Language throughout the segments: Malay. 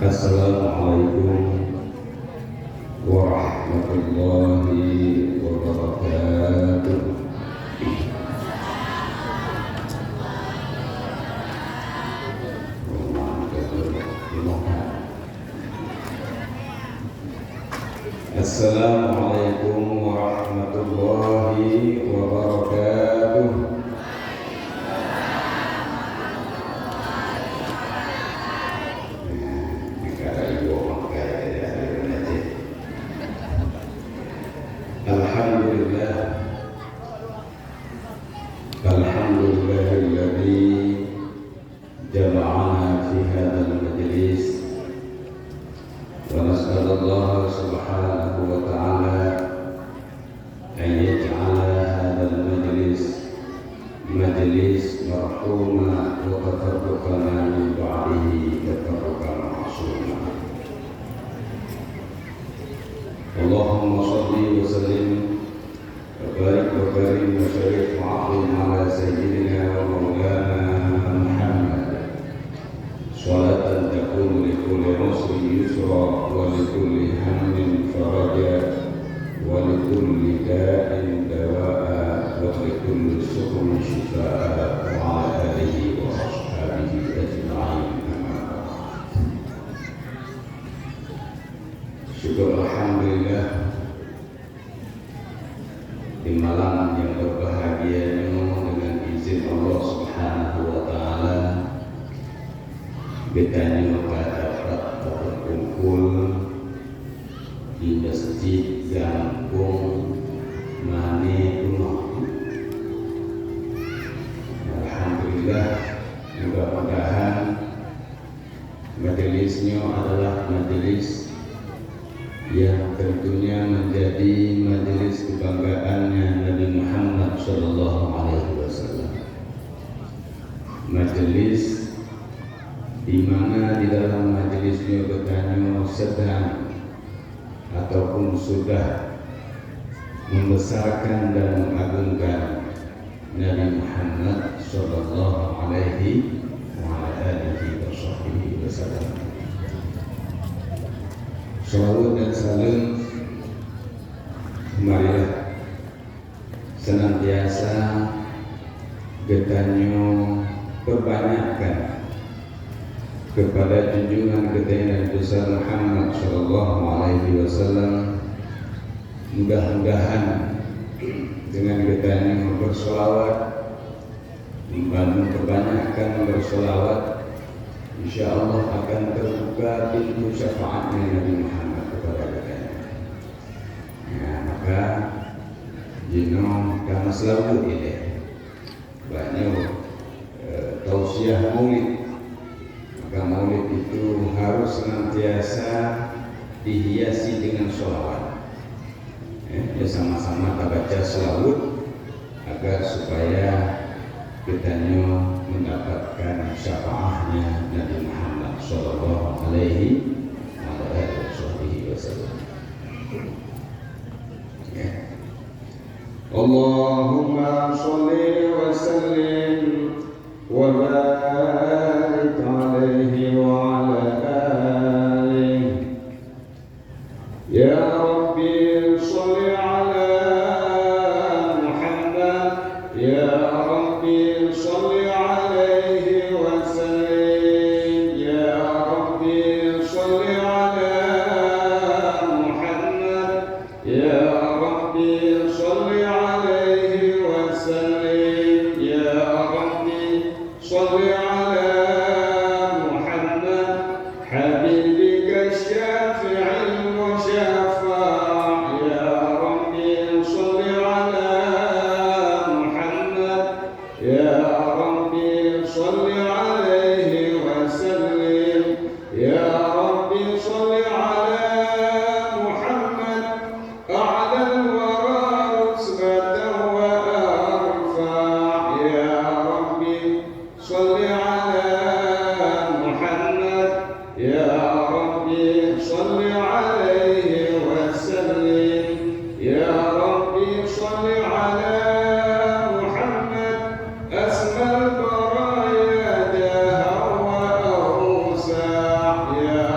Assalamualaikum warahmatullahi wabarakatuh. Assalamualaikum warahmatullahi wabarakatuh. Alhamdulillahilladzi jama'ana fi hadzal majlis wa nas'alullah subhanahu wa ta'ala an yaj'ala hadzal majlis marhuma wa tafarruqana min ba'dihi tafarruqan ma'suma. Allahumma shalli wa sallim وبارك وكرم وشرف وعظم على سيدنا ومولانا محمد صلاة تكون لكل عسر يسرا ولكل هم فرجا ولكل داء دواء ولكل سقم شفاء وعلى آله وأصحابه أجمعين. أما بعد. شكر alhamdulillah di malam yang berbahagia ini dengan izin Allah Subhanahu wa Ta'ala, kita dapat berkumpul di Masjid Gampung Mane Kuno. Alhamdulillah, mudah-mudahan majelisnya adalah majelis yang tentunya menjadi majelis kebanggaannya Nabi Muhammad Sallallahu Alaihi Wasallam. Majelis di mana di dalam majelisnya bertanya sedang ataupun sudah membesarkan dan mengagungkan Nabi Muhammad Sallallahu Alaihi Wasallam. Salawat dan salam marilah senantiasa getanyo perbanyakkan kepada junjungan kita Nabi besar Muhammad Sallallahu Alaihi Wasallam. Mudah-mudahan dengan getanyo bersolawat, membantu kebanyakan bersolawat, insya Allah akan terbuka pintu syafaatnya Nabi Muhammad kepada kita. Ya, maka jino kama selalu ini banyak tausiah maulid. Maka maulid itu harus senantiasa dihiasi dengan sholawat. Ya, sama-sama kita baca sholawat agar supaya kita mendapatkan syafaatnya Nabi Muhammad Sallallahu Alaihi Wasallam. Allahumma sholli wa sallim wa barik alaihi wa ala alihi. Ya Rabbi sholli ala Muhammad. Ya Rabbi sholli alaihi wa sallim. Ya Rabbi sholli ala Muhammad. Ya Rabbi sholli alaihi wa sallim. Ya Rabbi sholli ala Muhammad. Habibika syafi'il musyafa'. Ya Rabbi sholli ala Muhammad. Ya Rabbi sholli alaihi wa sallim. Ya Rabbi sholli ala Muhammad. A'la al-wara rutbatan wa arfa'. Ya Rabbi sholli ala Muhammad. Ya Rabbi sholli alaihi wa sallim. Ya Rabbi sholli ala Muhammad. Asmal baraya daha wa awsa'. Ya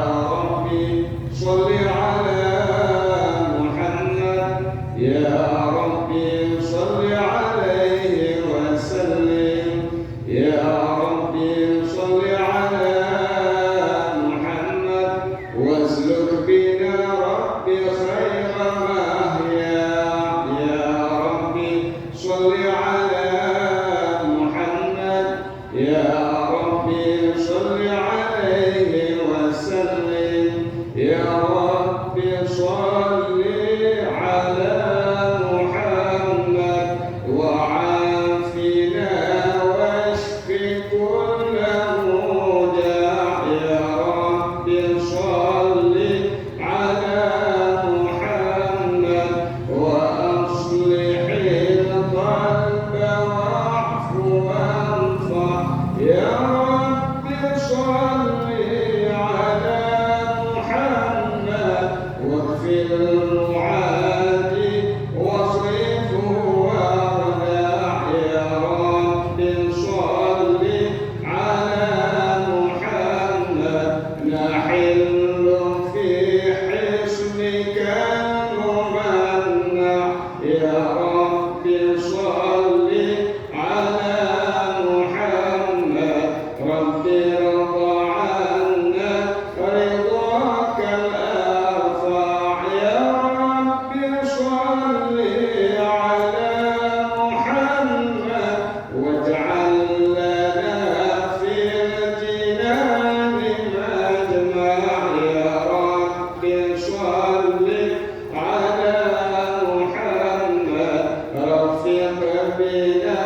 Rabbi sholli alaihi wasallim. Ya Rabbi sholli ala Muhammad wa afina washfi kulla muda'. Ya Rabbi sholli ala Muhammad wa aslihil qalba wa'fu wanfa'. Ya Rabbi sholli ala Muhammad waghfir mu'adi wasrifhu warda'. Ya Rabbi sholli ala Muhammad nahillu fi hisnika mumanna'. Ya Rabbi sholli ala Muhammad Rabbi rida 'anna ridhakal arfa'. Ya Rabbi sholli ala Muhammad waj'al lana fil jinani majma'. Ya Rabbi sholli ala Muhammad rafiq bina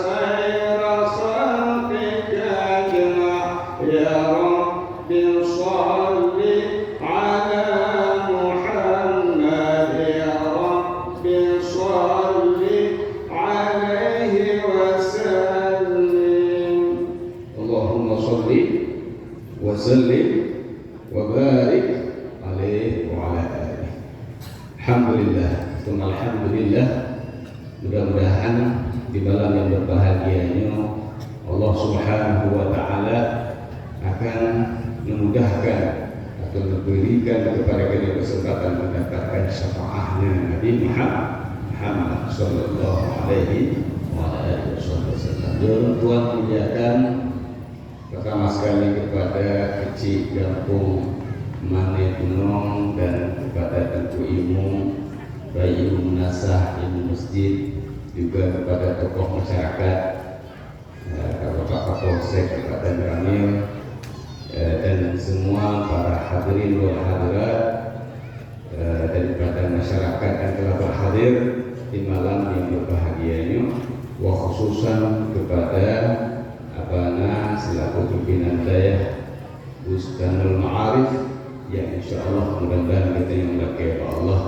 khayra khalqika ajma'. Ya Rabbi sholli ala Muhammad. Ya Rabbi sholli alaihi wasallim. Allahumma sholli wa sallim wa barik alaihi wa ala alihi. Alhamdulillah, alhamdulillah. Mudah-mudahan di malam yang berbahagia ini Allah Subhanahu wa taala akan memudahkan atau memberikan kepada kita kesempatan mendapatkan syafaatnya Nabi Muhammad sallallahu alaihi wasallam. Tuhan muliakan pertama sekali kepada kecil kampung Mane Gunung dan kepada Tengku Ilmu, Bayi Munasah Ilmu Masjid, juga kepada tokoh masyarakat, Bapak Kapolsek Kabupaten Ramil, dan semua para hadirin wal hadirat daripada masyarakat yang telah berhadir di malam yang berbahagia ini, wa khususan kepada Abana selaku pimpinan daya Bustanul Ma'arif yang insyaallah mudah-mudahan kita yang berkah Allah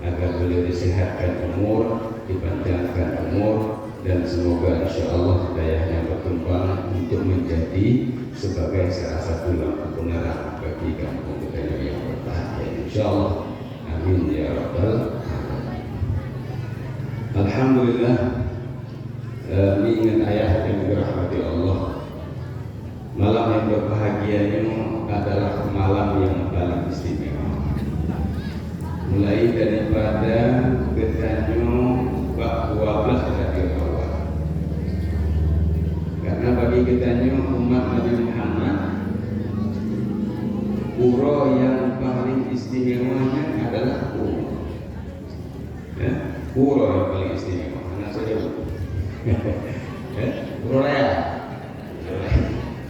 agar beliau disehatkan umur, dipanjangkan umur, dan semoga insyaallah hidayahnya berkembang untuk menjadi sebagai salah satu lampu penerang bagi kampung kita yang berbahagia insyaallah. Amin ya rabbal alamin. Alhamdulillah, mengingat ayah yang dirahmati Allah, malam yang berbahagia ini adalah malam yang paling istimewa. Mulai daripada bertanyo bab 12 dari awal. Karena bagi kitanya umat Nabi Muhammad, pura yang paling istimewanya adalah pura. Ya, pura yang paling istimewa. Anak saya pura raya.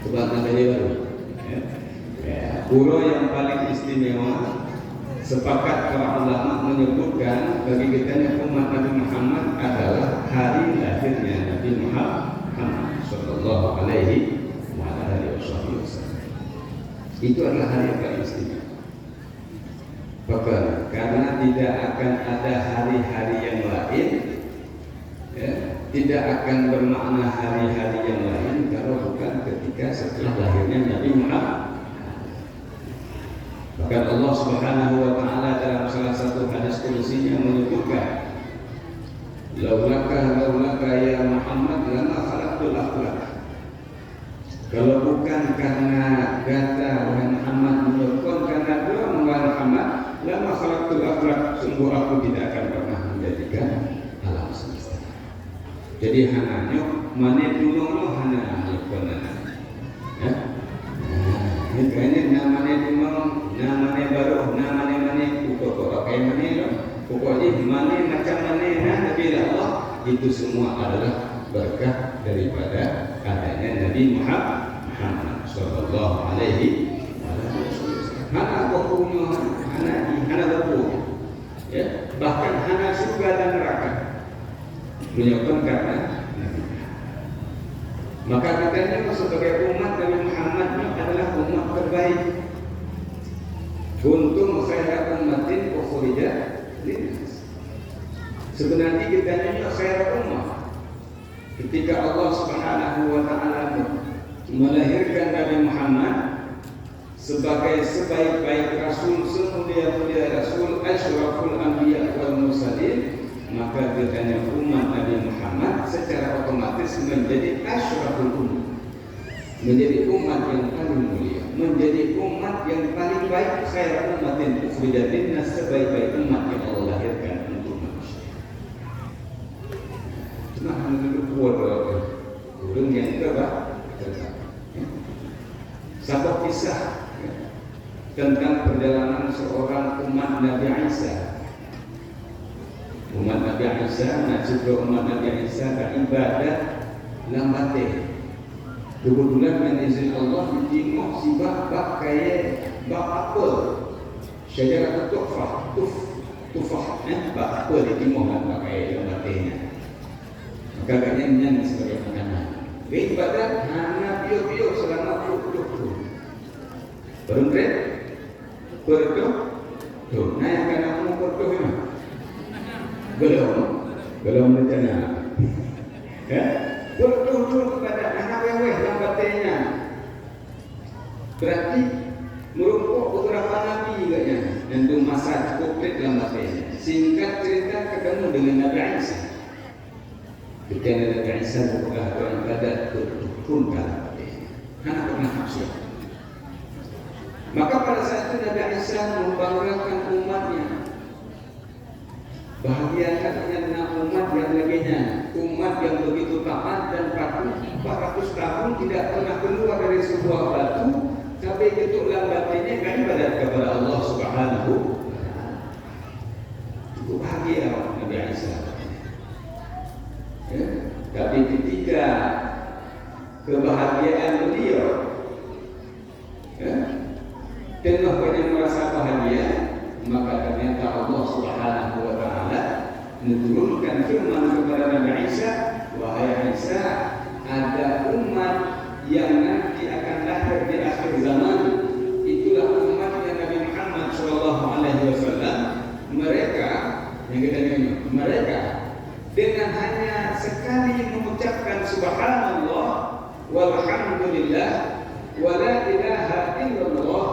Coba namanya baru. Pura yang paling istimewa, sepakat para ulama menyebutkan bagi kita umat Nabi Muhammad adalah hari lahirnya Nabi Muhammad sallallahu alaihi wasallam. Itu adalah hari yang paling istimewa. Bahkan karena tidak akan ada hari-hari yang lain, ya, tidak akan bermakna hari-hari yang lain kalau bukan ketika setelah lahirnya Nabi Muhammad. Bahkan Allah Subhanahu wa taala dalam salah satu hadis qudsinya menyebutkan, laulaka ya Muhammad lama khalaqtul aflak. Kalau bukan karena kata wahai Muhammad menyebutkan karena doa wahai Muhammad lama khalaqtul aflak, sungguh aku tidak akan pernah menjadikan alam semesta. Jadi hananya mana dulu hana nyebutkan ya. Ini kayaknya namanya namanya baru, namanya pokok kayak mana, pokoknya mana macam mana Nabi Allah itu semua adalah berkah daripada adanya Nabi Muhammad Muhammad sallallahu alaihi wasallam. Hana pokoknya hana betul. Ya, bahkan hana surga dan neraka menyebabkan karena Nabi. Maka kita ini sebagai umat Nabi Muhammad adalah umat terbaik. Kuntum khairu ummatin ukhrijat linnas. Sebenarnya kita ini khairu ummah. Ketika Allah Subhanahu wa taala melahirkan Nabi Muhammad sebagai sebaik-baik rasul, semulia-mulia rasul, asyraful anbiya wal mursalin, maka katanya umat Nabi Muhammad secara otomatis menjadi asyraful ummah, menjadi umat yang paling mulia, menjadi umat yang paling baik, khairu ummatin ukhrijat linnas, sebaik-baik umat yang Allah lahirkan untuk manusia. Cuma hanya kuat kurang yang terbaik. Satu kisah tentang perjalanan seorang umat Nabi Isa. Umat Nabi Isa, juga umat Nabi Isa beribadat lambatnya. Kebetulan dengan izin Allah ditimuk si bak kaya bak apel, syajarah tufah, bak apel ditimuk bak kaya lambatnya. Maka agaknya menyanyi sebagai makanan. Beribadat hanya biar-biar selama 20 tahun. Berundret, berdoa, nah yang kena mau berdoa mana? Belum rencana. Ya, berdoa kepada anak weweh lambatnya. Berarti merumpuk beberapa nabi agaknya, dan itu masa cukup lambatnya. Singkat cerita ketemu dengan Nabi Isa. Ketika Nabi Isa berpegang beribadat berturunkan karena pernah maksud. Maka pada saat itu Nabi Isa membanggakan umatnya. Bahagiakannya umat yang lainnya, umat yang begitu taat dan patuh 400 tahun tidak pernah keluar dari sebuah batu, tapi itu lambatnya kan ibadat kepada Allah Subhanahu. Itu bahagia Nabi Isa. Ya, tapi ketika kebahagiaan beliau, ya, tengah banyak merasa bahagia, maka ternyata Allah Subhanahu wa taala menurunkan firman kepada Nabi Isa, wahai Isa, ada umat yang nanti akan lahir di akhir zaman, itulah umatnya Nabi Muhammad sallallahu alaihi wasallam. Mereka yang kita nyanyi, mereka dengan hanya sekali mengucapkan subhanallah walhamdulillah wala ilaha illallah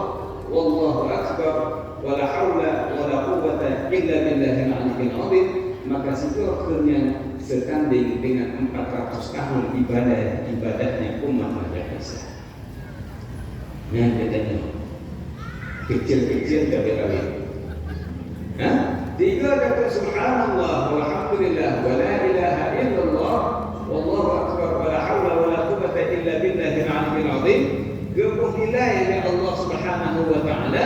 wallahu akbar wala haula wala quwwata illa billahil aliyyil azim, maka sekurang-kurangnya setanding dengan 400 tahun ibadahnya umat Nabi Isa. Nah, katanya kecil-kecil tapi kawin. Tiga kata subhanallah walhamdulillah wala ilaha illallah wallahu akbar wala haula wala quwwata illa billahil aliyyil azim. Gebuh nilai Allah Subhanahu wa taala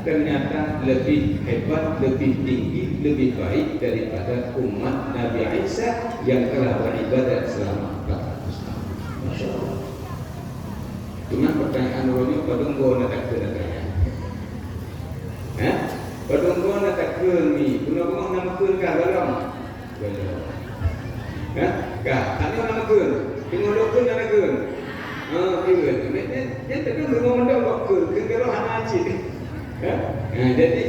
ternyata lebih hebat, lebih tinggi, lebih baik daripada umat Nabi Isa yang telah beribadat selama 400 tahun. Masya Allah. Cuma pertanyaan awalnya padunggo nak kena. Padunggo nak kena ni, guna-guna nama kena kah belum? Belum. Kah? Tanya nama kena. Tengok doktor nak kena. Kena. Dia tak kena ngomong doktor. Kena kalau hana cik. Jadi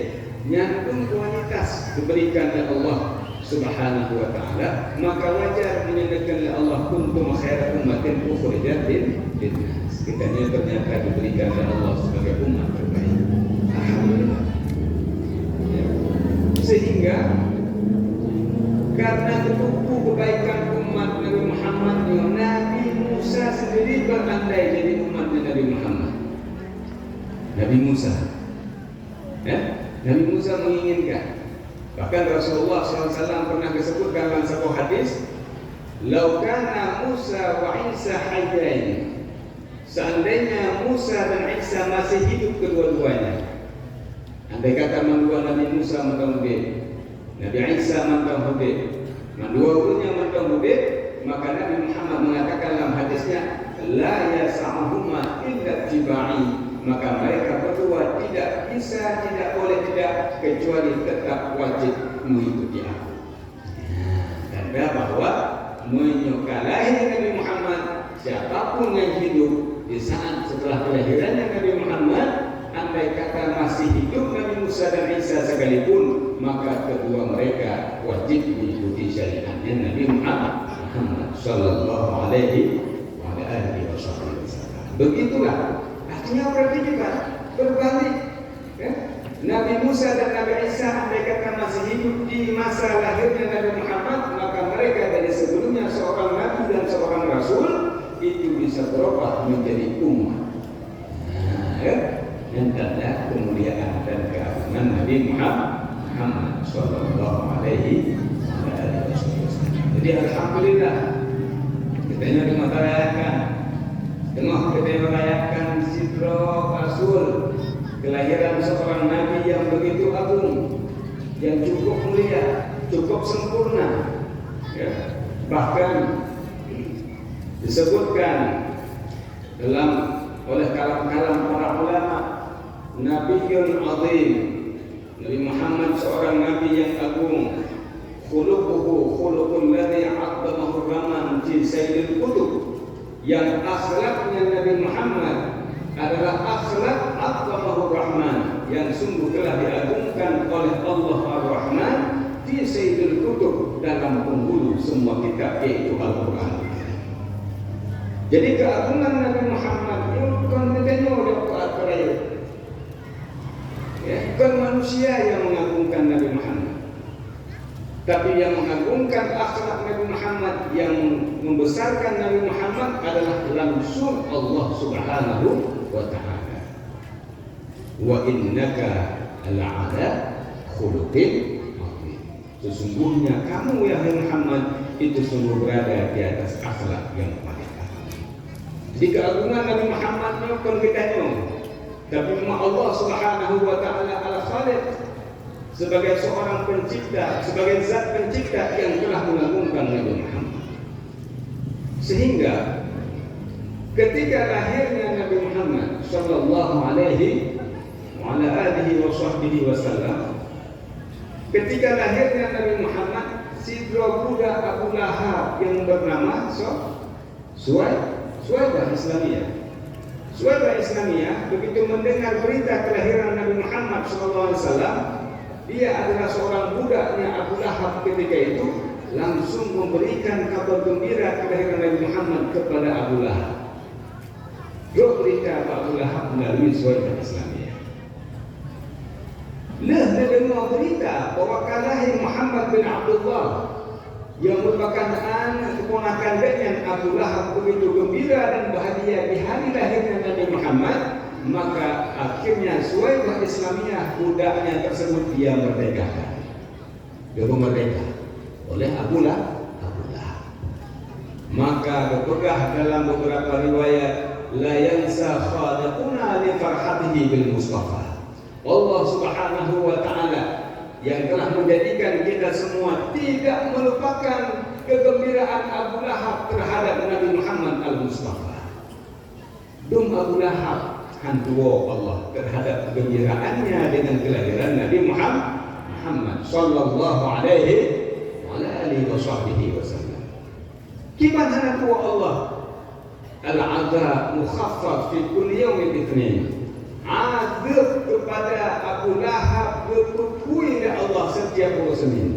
nyambung kualitas diberikan oleh Allah Subhanahu wa taala, maka wajar menyatakan oleh Allah kuntum khairu ummatin ukhrijat linnas. Kita ni ternyata diberikan oleh Allah sebagai umat terbaik. Alhamdulillah. Ya. Sehingga karena ketupu kebaikan umat Nabi Muhammad, Nabi Musa sendiri berandai jadi umatnya Nabi Muhammad. Nabi Musa Nabi Musa menginginkan. Bahkan Rasulullah SAW pernah disebutkan dalam sebuah hadis, "Lau kana Musa wa Isa hayyain." Seandainya Musa dan Isa masih hidup kedua-duanya. Andai kata mandua Nabi Musa mantau hidup, Nabi Isa mantau hidup, mandua-duanya mantau hidup, maka Nabi Muhammad mengatakan dalam hadisnya, la yas'uhuma illa tibai, maka mereka berdua tidak bisa, tidak boleh tidak kecuali tetap wajib mengikuti aku. Tanda bahwa menyukailah Nabi Muhammad, siapapun yang hidup di saat setelah kelahirannya Nabi Muhammad, andai kata masih hidup Nabi Musa dan Isa sekalipun, maka kedua mereka wajib mengikuti syariatnya Nabi Muhammad sallallahu alaihi wasallam. Begitulah. Artinya berarti juga berbalik. Ya? Nabi Musa dan Nabi Isa andai kata masih hidup di masa lahirnya Nabi Muhammad, maka mereka dari sebelumnya seorang nabi dan seorang rasul itu bisa berubah menjadi umat. Ya? Yang tanda kemuliaan dan keagungan Nabi Muhammad sallallahu alaihi wasallam. Jadi alhamdulillah kita ini merayakan, kita merayakan Sidra Rasul, kelahiran seorang nabi yang begitu agung, yang cukup mulia, cukup sempurna. Ya. Bahkan disebutkan oleh kalam-kalam para ulama, Nabiyyun azim, Nabi Muhammad seorang nabi yang agung, khuluquhu khuluqul ladzi 'azzamahu Rahman fi sayyidil kutub, yang akhlaknya Nabi Muhammad adalah akhlak 'azzamahu Rahman, yang sungguh telah diagungkan oleh Allah Ar-Rahman fi sayyidil kutub, dalam penghulu semua kitab, yaitu Al-Qur'an. Jadi keagungan Nabi Muhammad itu kontennya oleh Al-Qur'an. Ya, bukan manusia yang mengagungkan Nabi Muhammad, tapi yang mengagungkan akhlak Nabi Muhammad, yang membesarkan Nabi Muhammad adalah langsung Allah Subhanahu wa ta'ala. Wa innaka la'ala khuluqin azim. Sesungguhnya kamu ya Muhammad itu sungguh berada di atas akhlak yang paling agung. Jadi keagungan Nabi Muhammad bukan kita nyong, tapi Allah Subhanahu wa ta'ala al-Khaliq, sebagai seorang pencipta, sebagai zat pencipta yang telah mengagungkan Nabi Muhammad. Sehingga ketika lahirnya Nabi Muhammad sallallahu alaihi wasallam, ketika lahirnya Nabi Muhammad, sidra budak Abu Lahab yang bernama Suwaibah Islamiyah. Suwaibah Islamiyah begitu mendengar berita kelahiran Nabi Muhammad sallallahu alaihi wasallam, dia adalah seorang budaknya Abu Lahab ketika itu, langsung memberikan kabar gembira kelahiran Nabi Muhammad kepada Abu Lahab. Berita Abu Lahab melalui Suwaibah Islamiyah. Dia dengar berita bahwa kelahiran Muhammad bin Abdullah yang merupakan anak keponakan dengan Abu Lahab begitu gembira dan bahagia di hari lahirnya Nabi Muhammad, maka akhirnya Suwaibah Islamiyah budaknya tersebut dia merdekakan. Dia merdeka oleh Abu Lahab. Maka berpegah dalam beberapa riwayat, la yansa khaliquna li farhatihi bil Mustafa. Allah Subhanahu wa ta'ala yang telah menjadikan kita semua tidak melupakan kegembiraan Abu Lahab terhadap Nabi Muhammad al-Mustafa. Dum Abu Lahab hantuwa Allah terhadap kegembiraannya dengan kelahiran Nabi Muhammad sallallahu alaihi wasallam. Gimana hantuwa Allah? Al-'adab mukhaffaf fi kulli yawmin itsnin. Azab kepada Abu Lahab berpukui oleh Allah setiap hari Senin.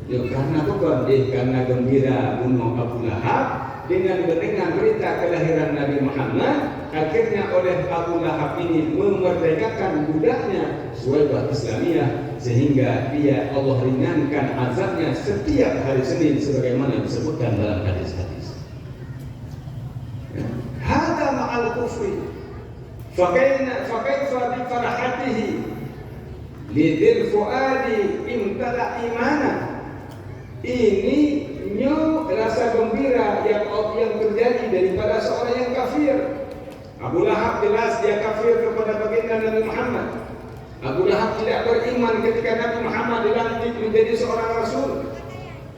Ya, karena bukan karena gembira bunuh Abu Lahab dengan mendengar berita kelahiran Nabi Muhammad, akhirnya oleh Abu Lahab ini memerdekakan budaknya Suwaibah Islamiyah, sehingga dia Allah ringankan azabnya setiap hari Senin sebagaimana disebutkan dalam hadis-hadis. Hada ma'al kufri. Fakaifa bi farahatihi lidil fuadi imtala imana. Ini rasa gembira yang terjadi daripada seorang yang kafir. Abu Lahab jelas dia kafir kepada baginda Nabi Muhammad. Abu Lahab tidak beriman ketika Nabi Muhammad dilantik menjadi seorang rasul.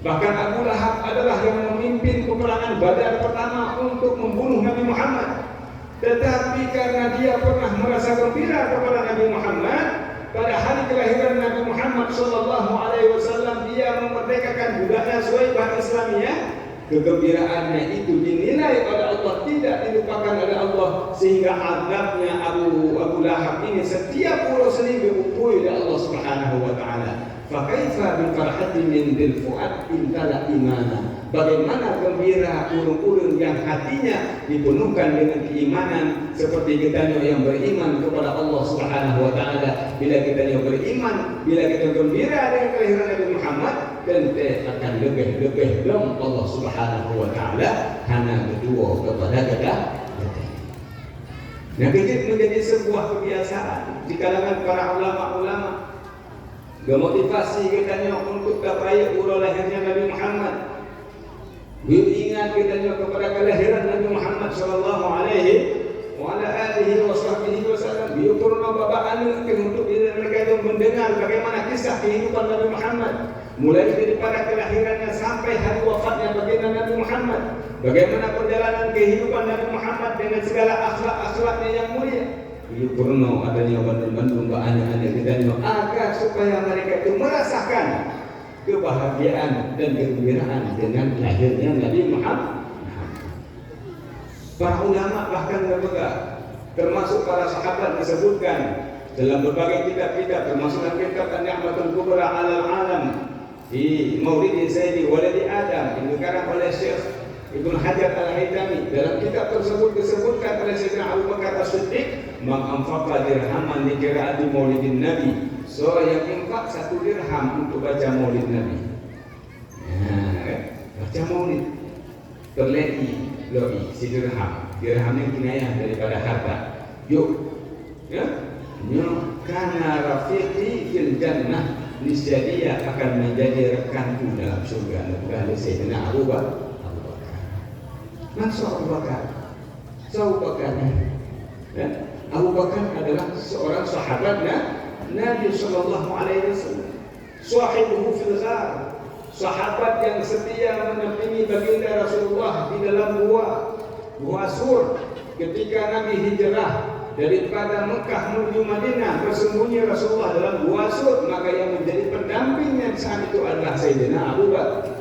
Bahkan Abu Lahab adalah yang memimpin peperangan Badar pertama untuk membunuh Nabi Muhammad. Tetapi karena dia pernah merasa gembira kepada Nabi Muhammad, pada hari kelahiran Nabi Muhammad SAW, dia memerdekakan budaknya Suwaibah Islamiyah. Kegembiraannya itu dinilai oleh Allah, tidak dilupakan oleh Allah, sehingga azabnya Abu Lahab ini setiap pulau senin diupui oleh Allah Subhanahu wa taala. Fakaifa bi farhatin min dil fuad intala imana. Bagaimana gembira ulun-ulun yang hatinya dipenuhkan dengan keimanan, seperti kita yang beriman kepada Allah Subhanahu wa taala. Bila kita yang beriman, bila kita gembira dengan kelahiran Nabi Muhammad, tentu akan lebih dalam Allah Subhanahu wa taala hana kedua kepada kita. Nah, ini menjadi sebuah kebiasaan di kalangan para ulama-ulama. Memotivasi kita untuk gapai urus lahirnya Nabi Muhammad. Ingat kita kepada kelahiran Nabi Muhammad sallallahu alaihi wa ala alihi wasallam. Biukurna babaan untuk mereka itu mendengar bagaimana kisah kehidupan Nabi Muhammad, mulai daripada kelahirannya sampai hari wafatnya baginda Nabi Muhammad. Bagaimana perjalanan kehidupan Nabi Muhammad dengan segala akhlak-akhlaknya yang mulia. Biukurna adanya bandung-bandung banyak kita agar supaya mereka itu merasakan kebahagiaan dan kegembiraan dengan lahirnya Nabi Muhammad. Para ulama bahkan berpegang, termasuk para sahabat disebutkan dalam berbagai kitab-kitab, termasuk dalam kitab An-Ni'matul Kubra 'alal 'alam di Maulid Sayyidi Waladi Adam yang dikarang oleh Syekh Ibnu Hajar Al-Haytami. Dalam kitab tersebut disebutkan oleh Sayyidina Abu Bakar As-Siddiq, "Man anfaqa dirhaman li qira'ati Maulidin Nabi." So yang infak 1 dirham untuk baca Maulid Nabi. Baca Maulid terleti loi si dirham. Dirham yang kinayah daripada harta. Yuk, ya? Karena rafiqi fil jannah, niscaya akan menjadi rekanku dalam surga. Lalu Sayyidina Abu Bakar. Maksud Abu Bakar? Abu Bakar. Abu Bakar adalah seorang sahabat Nabi sallallahu alaihi wasallam. Sahibuhu fil ghar. Sahabat yang setia mendampingi baginda Rasulullah di dalam gua Sur ketika Nabi hijrah daripada Mekah menuju Madinah, bersembunyi Rasulullah dalam gua Sur, maka yang menjadi pendampingnya saat itu adalah Sayyidina Abu Bakar.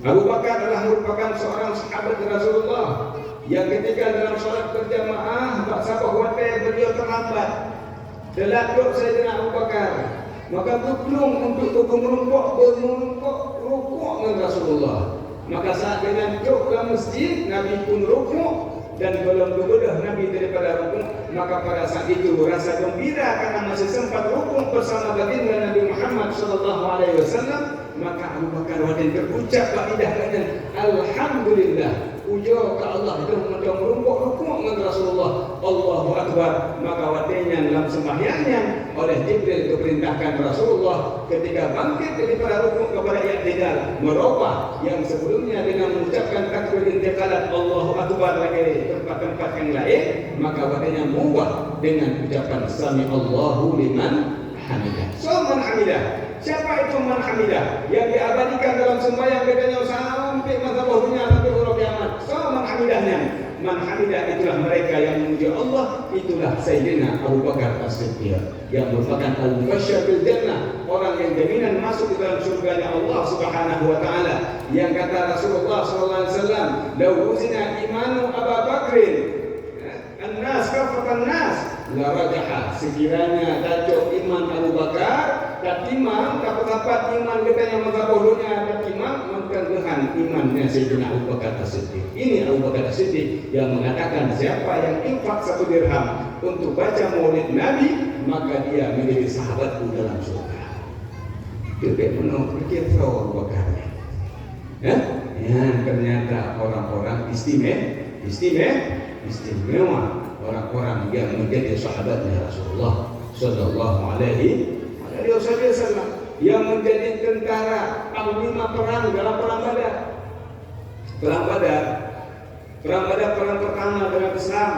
Abu Bakar adalah merupakan seorang sahabat Rasulullah yang ketika dalam salat berjamaah sahabat khawatir beliau terlambat. Delakuk Sayyidina Abu Bakar, maka berkelung untuk menumpuk rukuk dengan Rasulullah. Maka saat dengan duduk ke masjid, Nabi pun rukuk, dan belum berbedah Nabi daripada rukuk. Maka pada saat itu rasa gembira karena masih sempat rukuk bersama baginda Nabi Muhammad sallallahu alaihi wasallam. Maka Abu Bakar wadin berucap kaidah dengan alhamdulillah, puja ke Allah itu merumpuk rukuk dengan Rasulullah. Allahu Akbar. Maka wadinnya dalam sembahyangnya oleh Jibril diperintahkan Rasulullah ketika bangkit daripada rukuk kepada i'tidal, merubah yang sebelumnya dengan mengucapkan takbir intiqalat Allahu Akbar lagi tempat-tempat yang lain, maka wadinnya mengubah dengan ucapan sami Allahu liman hamidah. So man hamidah. Siapa itu man hamidah? Yang diabadikan dalam sembahyang bedanya sampai masa dunia sampai huruf kiamat. So man hamidahnya. Man hamidah itulah mereka yang memuji Allah, itulah Sayyidina Abu Bakar As-Siddiq yang merupakan al-mubasysyir bil jannah, orang yang jaminan masuk ke dalam surganya Allah Subhanahu wa taala. Yang kata Rasulullah sallallahu alaihi wasallam, "Law uzina imanu Abu Bakrin an-nas kafatan nas la rajaha." Sekiranya tajuk iman Abu Bakar katimang dapat iman kita yang mazhabunya katimang mengkenghan imannya Sayyidina Abu Bakar As-Siddiq. Ini Abu Bakar As-Siddiq yang mengatakan siapa yang infak 1 dirham untuk baca Maulid Nabi, maka dia menjadi sahabatku dalam surga. Dia menukir Abu Bakar. Ya, ternyata orang-orang istimewa, orang-orang yang menjadi sahabatnya Rasulullah sallallahu alaihi wasallam, yang menjadi tentara panglima perang dalam perang Badar perang pertama dalam Islam,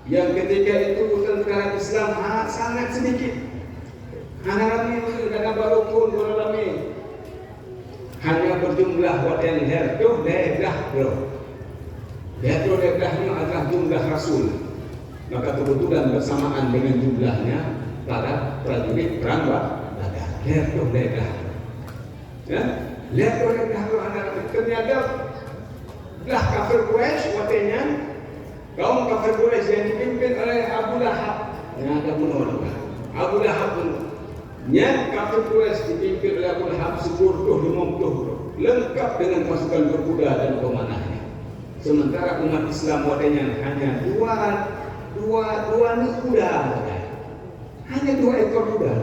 yang ketika itu tentara Islam sangat sedikit. Anak kami karena baru pun rame. hanya berjumlah hotel daerah bro. Daerahnya adalah jumlah Rasul. Maka kebetulan bersamaan dengan jumlahnya para prajurit perang Badar. Daerah. Ya, daerah anak ternyata belah kafir Quraisy watenya kaum kafir Quraisy yang dipimpin oleh Abu Lahab. Yang ada bunuh Abu Lahab bunuh. Yang kafir Quraisy dipimpin oleh Abu Lahab 50 lengkap dengan pasukan berkuda dan pemanahnya. Sementara umat Islam wadahnya hanya dua kuda, hanya 2 ekor kuda,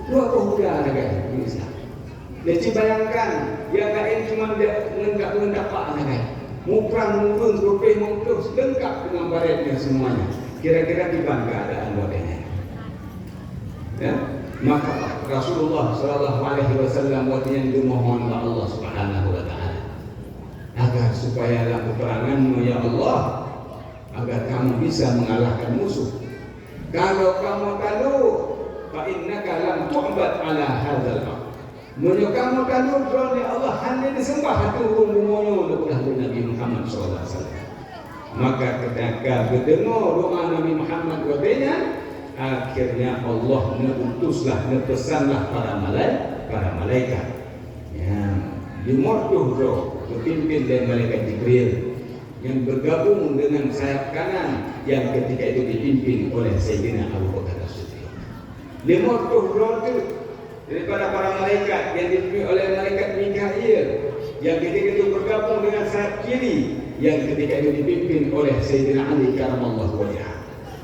2 ekor kuda ada di Islam. Jadi bayangkan yang lain cuma mengendap pak ada, mau perang mungkin tropih mungkin lengkap dengan baretnya semuanya. Kira-kira di mana keadaan wadahnya? Ya, maka Rasulullah SAW waktu memohon kepada Allah Subhanahu Wa Taala agar supaya dalam peperanganmu ya Allah, agar kamu bisa mengalahkan musuh. Kalau kamu fa innaka lam tu'bad ala hadzal haq. Menyo kamu ya Allah hanya disembah hatu rumunyo kepada Nabi Muhammad sallallahu alaihi wasallam. Maka ketika mendengar doa Nabi Muhammad wadenya, akhirnya Allah nepesanlah para malaikat. Ya, dimortuh roh dipimpin oleh malaikat Jibril yang bergabung dengan sayap kanan yang ketika itu dipimpin oleh Sayyidina Abu Bakar As-Siddiq. Dimortuh roh itu daripada para malaikat yang dipimpin oleh malaikat Mikail yang ketika itu bergabung dengan sayap kiri yang ketika itu dipimpin oleh Sayyidina Ali karamallahu wajhah.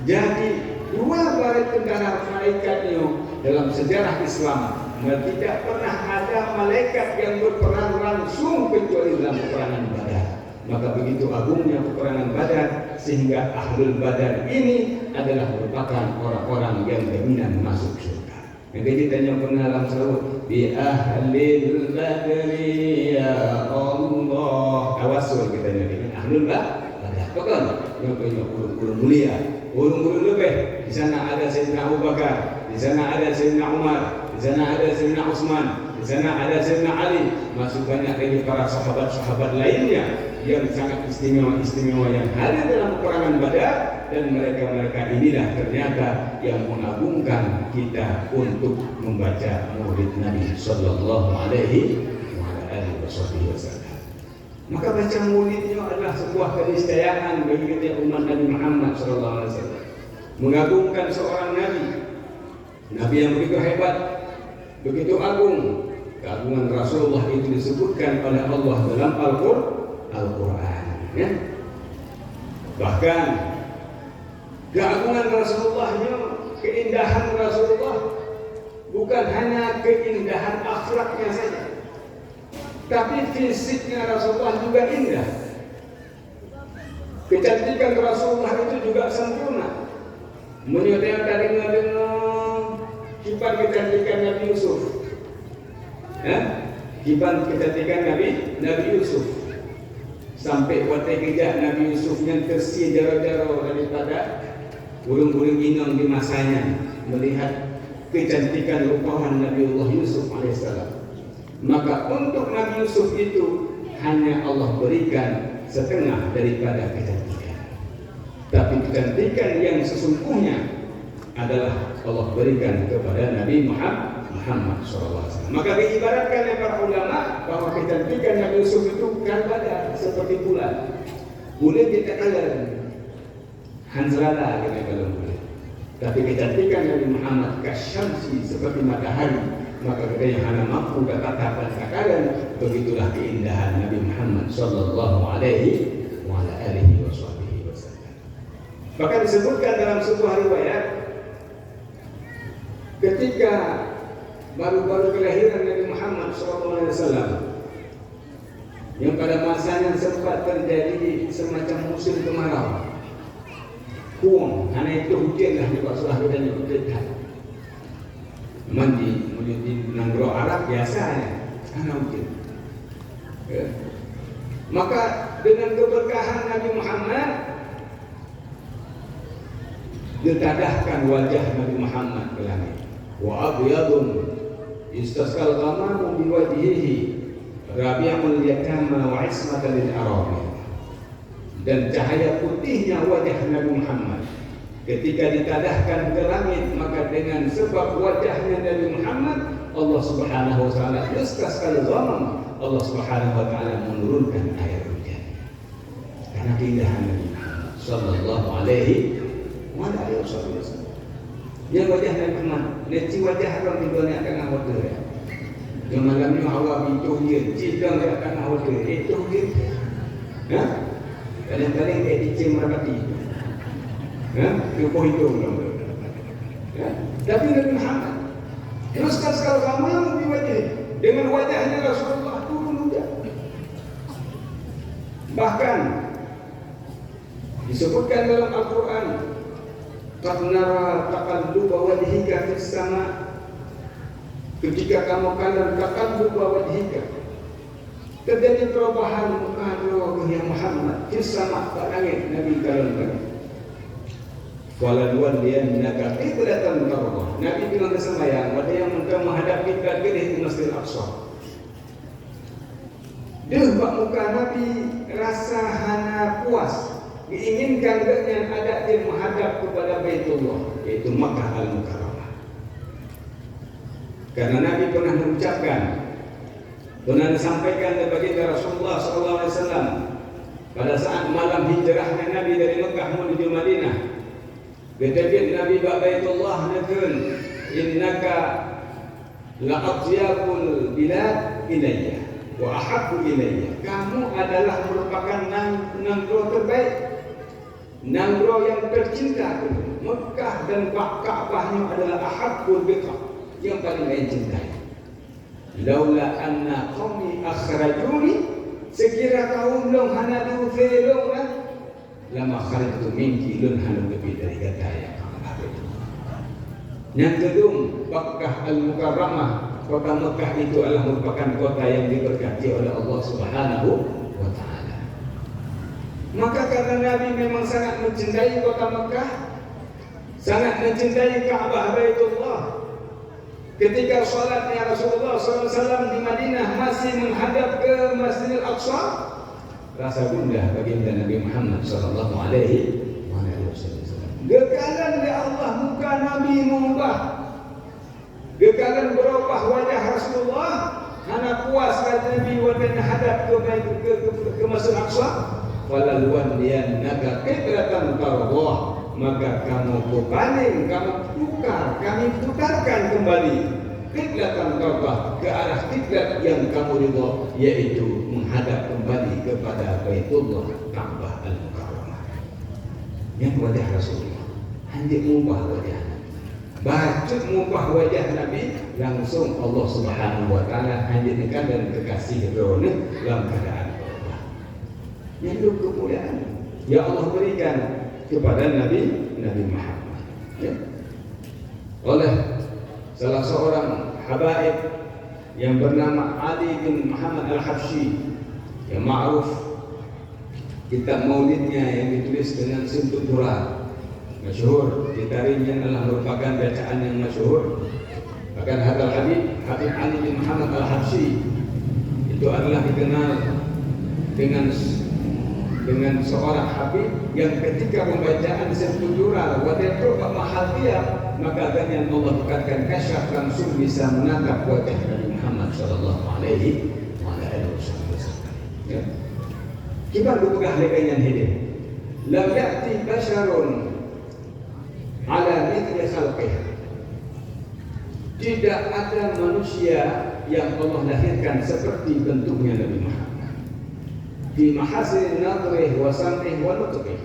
Jadi 2 baris tentara malaikat ini dalam sejarah Islam tidak pernah ada malaikat yang berperang langsung kecuali dalam peperangan Badar. Maka begitu agungnya peperangan Badar sehingga Ahlul Badar ini adalah merupakan orang-orang yang dominan masuk surga. Yang kita pernah dalam salawat bi Ahlul Badri ya Allah. Tawasul kita dengan Ahlul Badar. Bukan yang punya ulun mulia, ulun lebih. Di sana ada Sayyidina Abu Bakar, di sana ada Sayyidina Umar, di sana ada Sayyidina Utsman, di sana ada Sayyidina Ali. Masuk banyak lagi para sahabat-sahabat lainnya yang sangat istimewa yang hadir dalam peperangan Badar, dan mereka inilah ternyata yang mengagungkan kita untuk membaca Maulid Nabi sallallahu alaihi wasallam. Maka baca maulidnya adalah sebuah keniscayaan bagi kita umat Nabi Muhammad SAW. Mengagungkan seorang Nabi yang begitu hebat, begitu agung. Keagungan Rasulullah itu disebutkan oleh Allah dalam Al-Quran. Ya? Bahkan keagungan Rasulullahnya, keindahan Rasulullah bukan hanya keindahan akhlaknya saja, tapi fisiknya Rasulullah juga indah. Kecantikan Rasulullah itu juga sempurna. Menyodeng dari kipan kecantikan Nabi Yusuf. Kipan kecantikan Nabi Yusuf. Sampai waktu kejak Nabi Yusuf yang tersi jaro-jaro daripada burung-burung inang di masanya melihat kecantikan rupawan Nabiullah Yusuf alaihissalam. Maka untuk Nabi Yusuf itu hanya Allah berikan setengah daripada kecantikan. Tapi kecantikan yang sesungguhnya adalah Allah berikan kepada Nabi Muhammad SAW. Maka diibaratkan oleh para ulama bahwa kecantikan Nabi Yusuf itu kan pada seperti bulan. Bulan kita kalah Hanzrala kita kalau boleh. Tapi kecantikan Nabi Muhammad kasyamsi seperti matahari. Maka kita yang hanya mampu katakan katakan begitulah keindahan Nabi Muhammad sallallahu alaihi wasallam. Bahkan disebutkan dalam sebuah riwayat ketika baru-baru kelahiran Nabi Muhammad sallallahu alaihi wasallam yang pada masanya sempat terjadi semacam musim kemarau. Kuang, hanya itu hujanlah di Rasulullah dan hujan. Mandi di Nanggro Arab biasanya karena hujan. Ya. Maka dengan keberkahan Nabi Muhammad ditadahkan wajah Nabi Muhammad ke langit. Wa abyadun istasqal ghamamu biwajhihi rabi'ul yatama wa ismatan lil arabi. Dan cahaya putihnya wajah Nabi Muhammad ketika ditadahkan ke langit, maka dengan sebab wajahnya Nabi Muhammad, Allah Subhanahu wa taala istasqal ghamam, Allah Subhanahu wa taala menurunkan air hujan. Karena keindahan Nabi Muhammad sallallahu alaihi wasallam. Yang wajah Nabi Muhammad, nanti wajah orang di dunia tengah waktu ya. Yang malamnya awak itu dia, cidang dia tengah waktu itu dia. Ya? Kadang-kadang dia dicem merapati. Ya? Kepoh itu. Ya? Tapi Nabi Muhammad teruskan sekali kamu di wajah, dengan wajahnya Rasulullah turun hujan. Bahkan disebutkan dalam Al-Quran, qad nara taqalluba wajhika fis sama, ketika kamu kalian taqalluba wajhika, terjadi perubahan muka ya Muhammad fis sama, ke langit Nabi kalian bagi. Wala duwalliyannaka qiblatan tardah. Nabi bilang ke sembahyang, ada yang menghadap kiblat ke Masjidil Aqsa. Deh bak muka Nabi rasa hana puas, diinginkan dengan ada dia menghadap kepada Baitullah, yaitu Makkah Al-Mukarramah. Karena Nabi pernah mengucapkan, pernah disampaikan kepada baginda Rasulullah SAW pada saat malam hijrahnya Nabi dari Mekah menuju Madinah. Ketika Nabi Baitullah nakun, innaka la'atyabul bilad ilayya wa ahabbu ilayya. Kamu adalah merupakan nanggro terbaik, nanggro yang tercinta. Mekah dan Ka'bahnya adalah ahabbul biqa, yang paling saya cintai. Laula anna qaumi akhrajuni, sekira kaum long hana diufelong lama kharajtu minki lun hanu lebih dari kata yang itu. Yang kedua, Makkah Al-Mukarramah, kota Mekah itu adalah merupakan kota yang diberkati oleh Allah Subhanahu wa taala. Maka karena Nabi memang sangat mencintai kota Mekah, sangat mencintai Ka'bah Baitullah, ketika salatnya Rasulullah SAW di Madinah masih menghadap ke Masjidil Aqsa, rasa gundah baginda Nabi Muhammad sallallahu alaihi wasallam. Gekalan ya Allah muka Nabi mengubah, gekalan berubah wajah Rasulullah, hana puas Nabi wajahnya hadap ke Masjidil Aqsa. Walaluan liyannaka qiblatan tardah, maka kamu berpaling, kamu tukar, kami putarkan kembali qiblatan tardah, ke arah kiblat yang kamu ridha, yaitu menghadap kembali kepada Baitullah Ka'bah Al-Mukarramah. Yang wajah Rasulullah hendak mengubah wajah Nabi, bacut mengubah wajah Nabi, langsung Allah Subhanahu wa taala hadirkan dan kekasih Rasulullah dalam keadaan berubah. Yang kemuliaan ya Allah berikan kepada Nabi Muhammad, ya. Oleh salah seorang habaib yang bernama Ali bin Muhammad Al-Habsyi, yang ma'ruf kitab maulidnya yang ditulis dengan sentuh Turan, masyhur, ditarimnya adalah merupakan bacaan yang masyhur. Bahkan Habib Ali bin Muhammad Al-Habsyi itu adalah dikenal dengan seorang Habib yang ketika pembacaan sentuh Turan wadatu mahal dia, maka akan Allah bukakan kasyaf, langsung bisa menangkap wajah Nabi Muhammad sallallahu alaihi wasallam. Ya. Kita buka lekanyan hidup. Lam ya'ti basharun ala mithli khalqih. Tidak ada manusia yang Allah lahirkan seperti bentuknya Nabi Muhammad. Di mahasin nadrih wa sam'ih wa nutqih.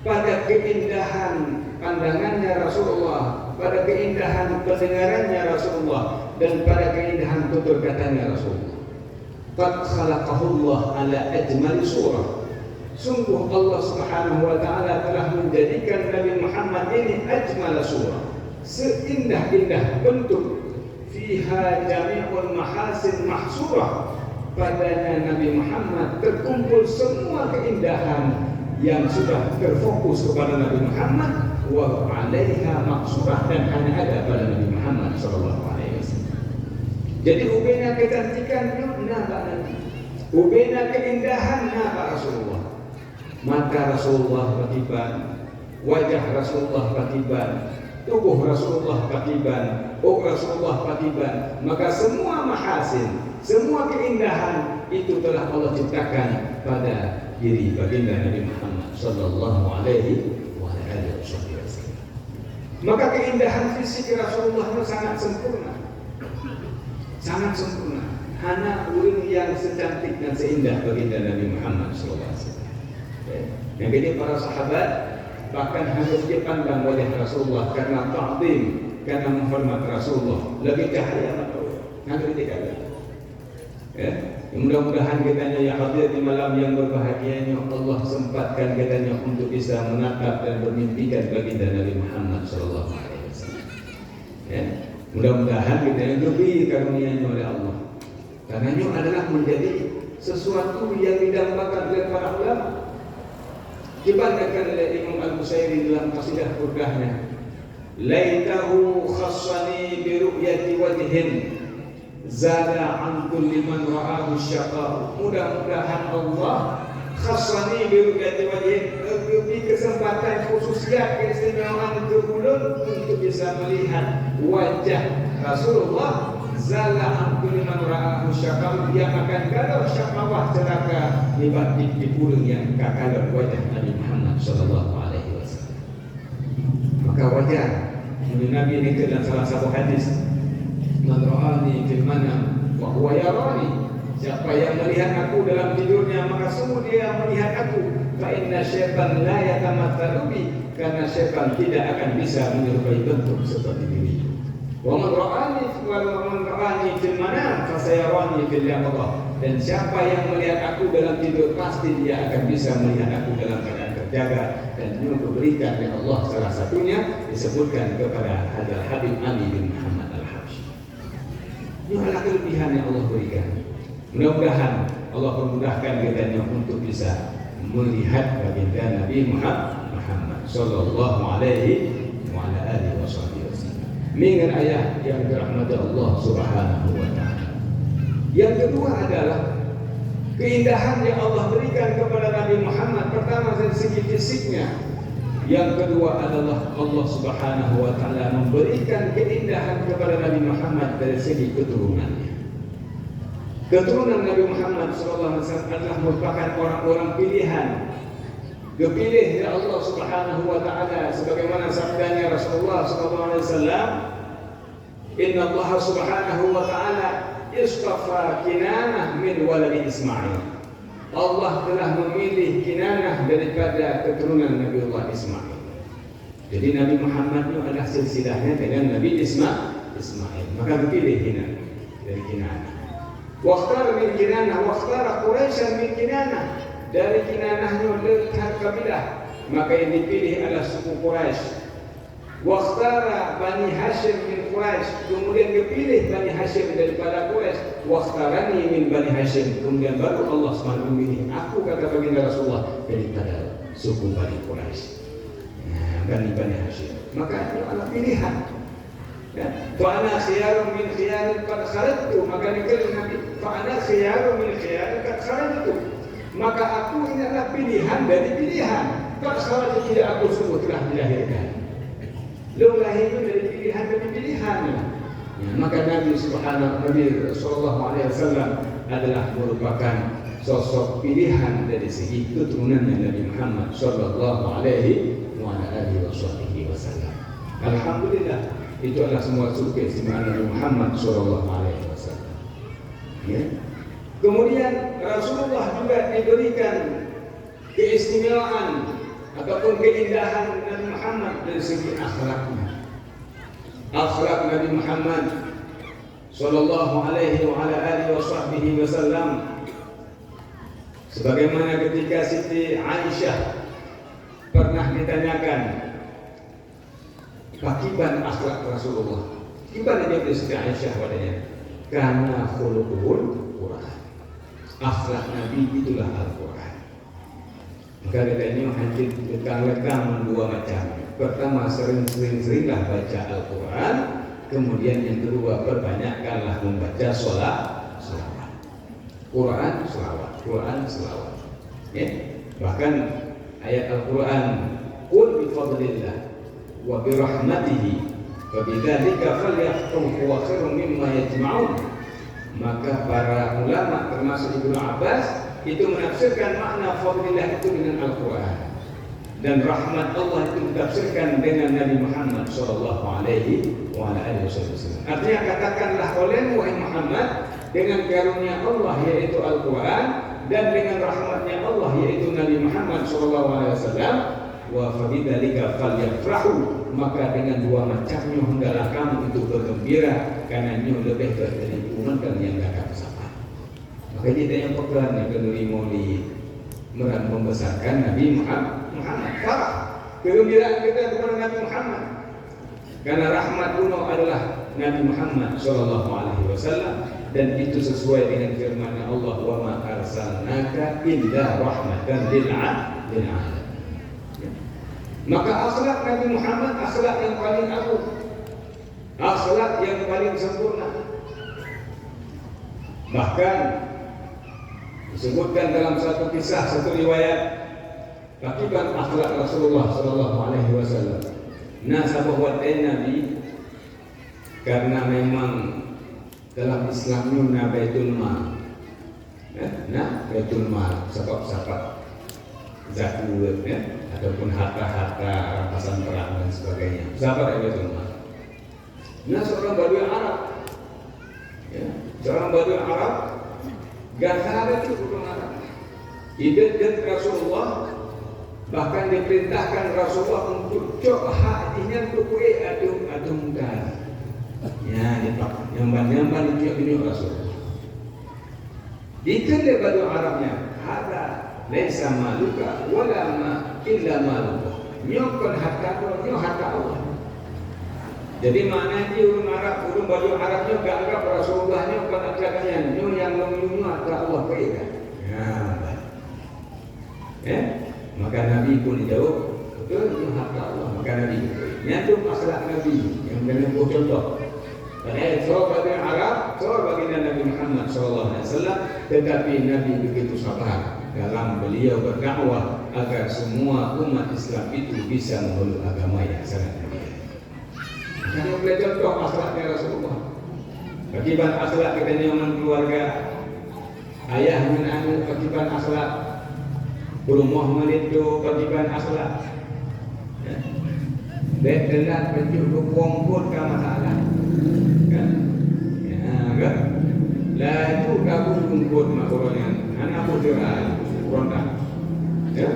Pada keindahan pandangannya Rasulullah, pada keindahan pendengarannya Rasulullah, dan pada keindahan tutur katanya Rasulullah. Qad khalaqahullah ala ajmali surah. Sungguh Allah Subhanahu wa taala telah menjadikan Nabi Muhammad ini ajmal surah, seindah-indah bentuk. Fiha jami'ul mahasin mahsurah. Padanya Nabi Muhammad terkumpul semua keindahan yang sudah terfokus kepada Nabi Muhammad, wa 'alaiha maqsurah, dan hanya ada pada Nabi Muhammad sallallahu alaihi wasallam. Jadi ubena kecantikan nampak Nabi, ubena keindahan nampak Rasulullah. Mata Rasulullah katiban, wajah Rasulullah katiban, tubuh Rasulullah katiban, Rasulullah katiban. Maka semua mahasin, semua keindahan itu telah Allah ciptakan pada diri baginda Nabi Muhammad sallallahu alaihi wasallam. Maka keindahan fisik Rasulullah itu sangat sempurna. Sangat sempurna. Hanya ulun yang secantik dan seindah baginda Nabi Muhammad sallallahu alaihi wasallam. Yang ini para sahabat bahkan harus dipandang wajah Rasulullah karena ta'zim, karena menghormat Rasulullah. Lebih cahaya mata harus dikatakan. Mudah-mudahan katanya ya hadir di malam yang berbahagianya Allah sempatkan katanya untuk bisa menatap dan bermimpikan baginda Nabi Muhammad sallallahu alaihi wasallam. Mudah-mudahan katanya lebih karunia oleh Allah. Karena itu adalah menjadi sesuatu yang didambakan oleh para ulama. Dibanggakan oleh Imam Al-Busairi dalam qasidah furdahnya, laitahu khassani bi ru'yati wajhin zala an kulli man ra'ahu syaqa. Mudah-mudahan Allah khassani bi ru'yati wajhin, beri kesempatan khususiyat keistimewaan untuk ulun untuk bisa melihat wajah Rasulullah. Zala an kulli man ra'ahu syaqa, yang akan kalau syaqawah celaka libat di pulung yang kakalan wajah Nabi Muhammad sallallahu alaihi wasallam. Maka wajah Nabi ini dalam salah satu hadis, man ra'ani fil manam wa huwa yarani, siapa yang melihat aku dalam tidurnya maka sungguh dia melihat aku. Fa inna syaitan la yatamatsalu bi, karena syaitan tidak akan bisa menyerupai bentuk seperti diriku. Wa man ra'ani fil manam fa sayarani fil yaqظah, dan siapa yang melihat aku dalam tidur pasti dia akan bisa melihat aku dalam keadaan terjaga. Dan ini diberikan oleh Allah, salah satunya disebutkan kepada Hadal Habib Ali bin Muhammad Al-Habsyi. Ini adalah kelebihan yang Allah berikan. Mudah-mudahan Allah memudahkan kita untuk bisa melihat baginda Nabi Muhammad sallallahu alaihi wa ala alihi wasallam. Dengan ayat yang dirahmati Allah subhanahu wa ta'ala. Yang kedua adalah keindahan yang Allah berikan kepada Nabi Muhammad. Pertama dari segi fisiknya. Yang kedua adalah Allah subhanahu wa ta'ala memberikan keindahan kepada Nabi Muhammad dari segi keturunannya. Keturunan Nabi Muhammad SAW adalah merupakan orang-orang pilihan, dipilih oleh Allah Subhanahu wa taala sebagaimana sabdanya Rasulullah sallallahu alaihi wasallam, inna Allah Subhanahu wa taala istafa Kinanah min waladi Ismail. Allah telah memilih Kinanah daripada keturunan Nabi Allah Ismail. Jadi Nabi Muhammad itu adalah silsilahnya dengan Nabi Ismail. Maka dipilih Kinanah dari Kinanah. Waqtar min Kinanah, waqtar Quraisy min Kinanah. Dari Kinanahnya lihat kabilah, maka yang dipilih adalah suku Quraisy. Waqtara Bani Hashim min Quraisy, kemudian dipilih Bani Hashim daripada Quraisy. Waqtarani min Bani Hashim, kemudian baru Allah SWT memilih aku, kata baginda Rasulullah, daripada suku Bani Quraisy. Bani Hashim. Maka itu adalah pilihan. Fa'ana khiyarun min khiyarin qad kharajtu, maka dikatakan Nabi, fa'ana khiyarun min khiyarin qad kharajtu. Maka aku ini adalah pilihan dari pilihan. Qad kharajtu, tidak aku sungguh telah dilahirkan. Lu lahir dari pilihan dari pilihan. Maka Nabi sallallahu alaihi wasallam adalah merupakan sosok pilihan dari segi keturunannya Nabi Muhammad sallallahu alaihi wasallam. Alhamdulillah, itu adalah semua keistimewaan Nabi Muhammad sallallahu alaihi wasallam. Ya. Kemudian Rasulullah juga diberikan keistimewaan ataupun keindahan Nabi Muhammad dari segi akhlaknya. Akhlak Nabi Muhammad sallallahu alaihi wasallam sebagaimana ketika Siti Aisyah pernah ditanyakan akibat akhlak Rasulullah. Gimana dia Siti Aisyah padanya? Karena khuluqul Quran. Akhlak Nabi itulah Al-Quran. Maka katanya hancur lekang-lekang dua macam. Pertama, sering-seringlah baca Al-Quran. Kemudian yang kedua, perbanyakkanlah membaca selawat. Quran selawat. Ya. Bahkan ayat Al-Quran, qul bi fadlillah wa bi rahmatihi fa bidzalika falyafrahu huwa khairum mimma yajma'un. Maka para ulama termasuk Ibnu Abbas itu menafsirkan makna fadlillah itu dengan Al-Quran, dan rahmat Allah itu ditafsirkan dengan Nabi Muhammad sallallahu alaihi wasallam. Artinya, katakanlah olehmu wahai Muhammad, dengan karunia Allah yaitu Al-Quran dan dengan rahmatnya Allah yaitu Nabi Muhammad sallallahu alaihi wasallam, wa fabidzalika falyafrahu, maka dengan dua macamnya hendaklah kamu itu bergembira, karena ini lebih dari umat yang gagap sabar. Maka kita yang pegang yang kenduri maulid membesarkan Nabi Muhammad. Farah, kegembiraan kita kepada Nabi Muhammad, karena rahmat kuno adalah Nabi Muhammad sallallahu alaihi wasallam, dan itu sesuai dengan firman Allah, wa ma arsalnaka illa rahmatan lil alamin. Maka akhlak Nabi Muhammad akhlak yang paling agung, akhlak yang paling sempurna. Bahkan disebutkan dalam satu kisah, satu riwayat, akibat akhlak Rasulullah sallallahu alaihi wasallam, nasabah watain Nabi, karena memang dalam Islamnya Baitul Mal, Baitul Mal, sebab zakat, ataupun harta-harta rampasan perang dan sebagainya, sahabat Baitul Mal. Nah, seorang Badui Arab, seorang Badui Arab, gazara itu orang Arab, ident Rasulullah, bahkan diperintahkan Rasulullah untuk cok hatinya untuk kue atau mudah. Ya, dipak nyamban itu Rasulullah. Itu dia Badui Arabnya, ada laisa maluka wala ma illa maluka. Nyokon harta Allah. Jadi mana dia orang Badui Arabnya gak anggap Rasulullahnya bukan ajakannya, yang menunggu harta Allah mereka. Ya, maka Nabi pun dijawab, betul itu harta Allah. Maka Nabi nyantum akhlak Nabi yang dengan contoh. Padahal seorang Arab, seorang baginda Nabi Muhammad SAW, tetapi Nabi begitu sabar dalam beliau berdakwah agar semua umat Islam itu bisa memeluk agama yang sangat mulia. Karena belajar contoh akhlaknya Rasulullah. Akibat akhlak kita nyaman keluarga, ayah dan anak, akibat akhlak rumah itu, akibat akhlak. Betelat bentuk kumpul ke masalah. Kan? Lah itu kabur kumpul makornya. Anak putera ronda. Ya.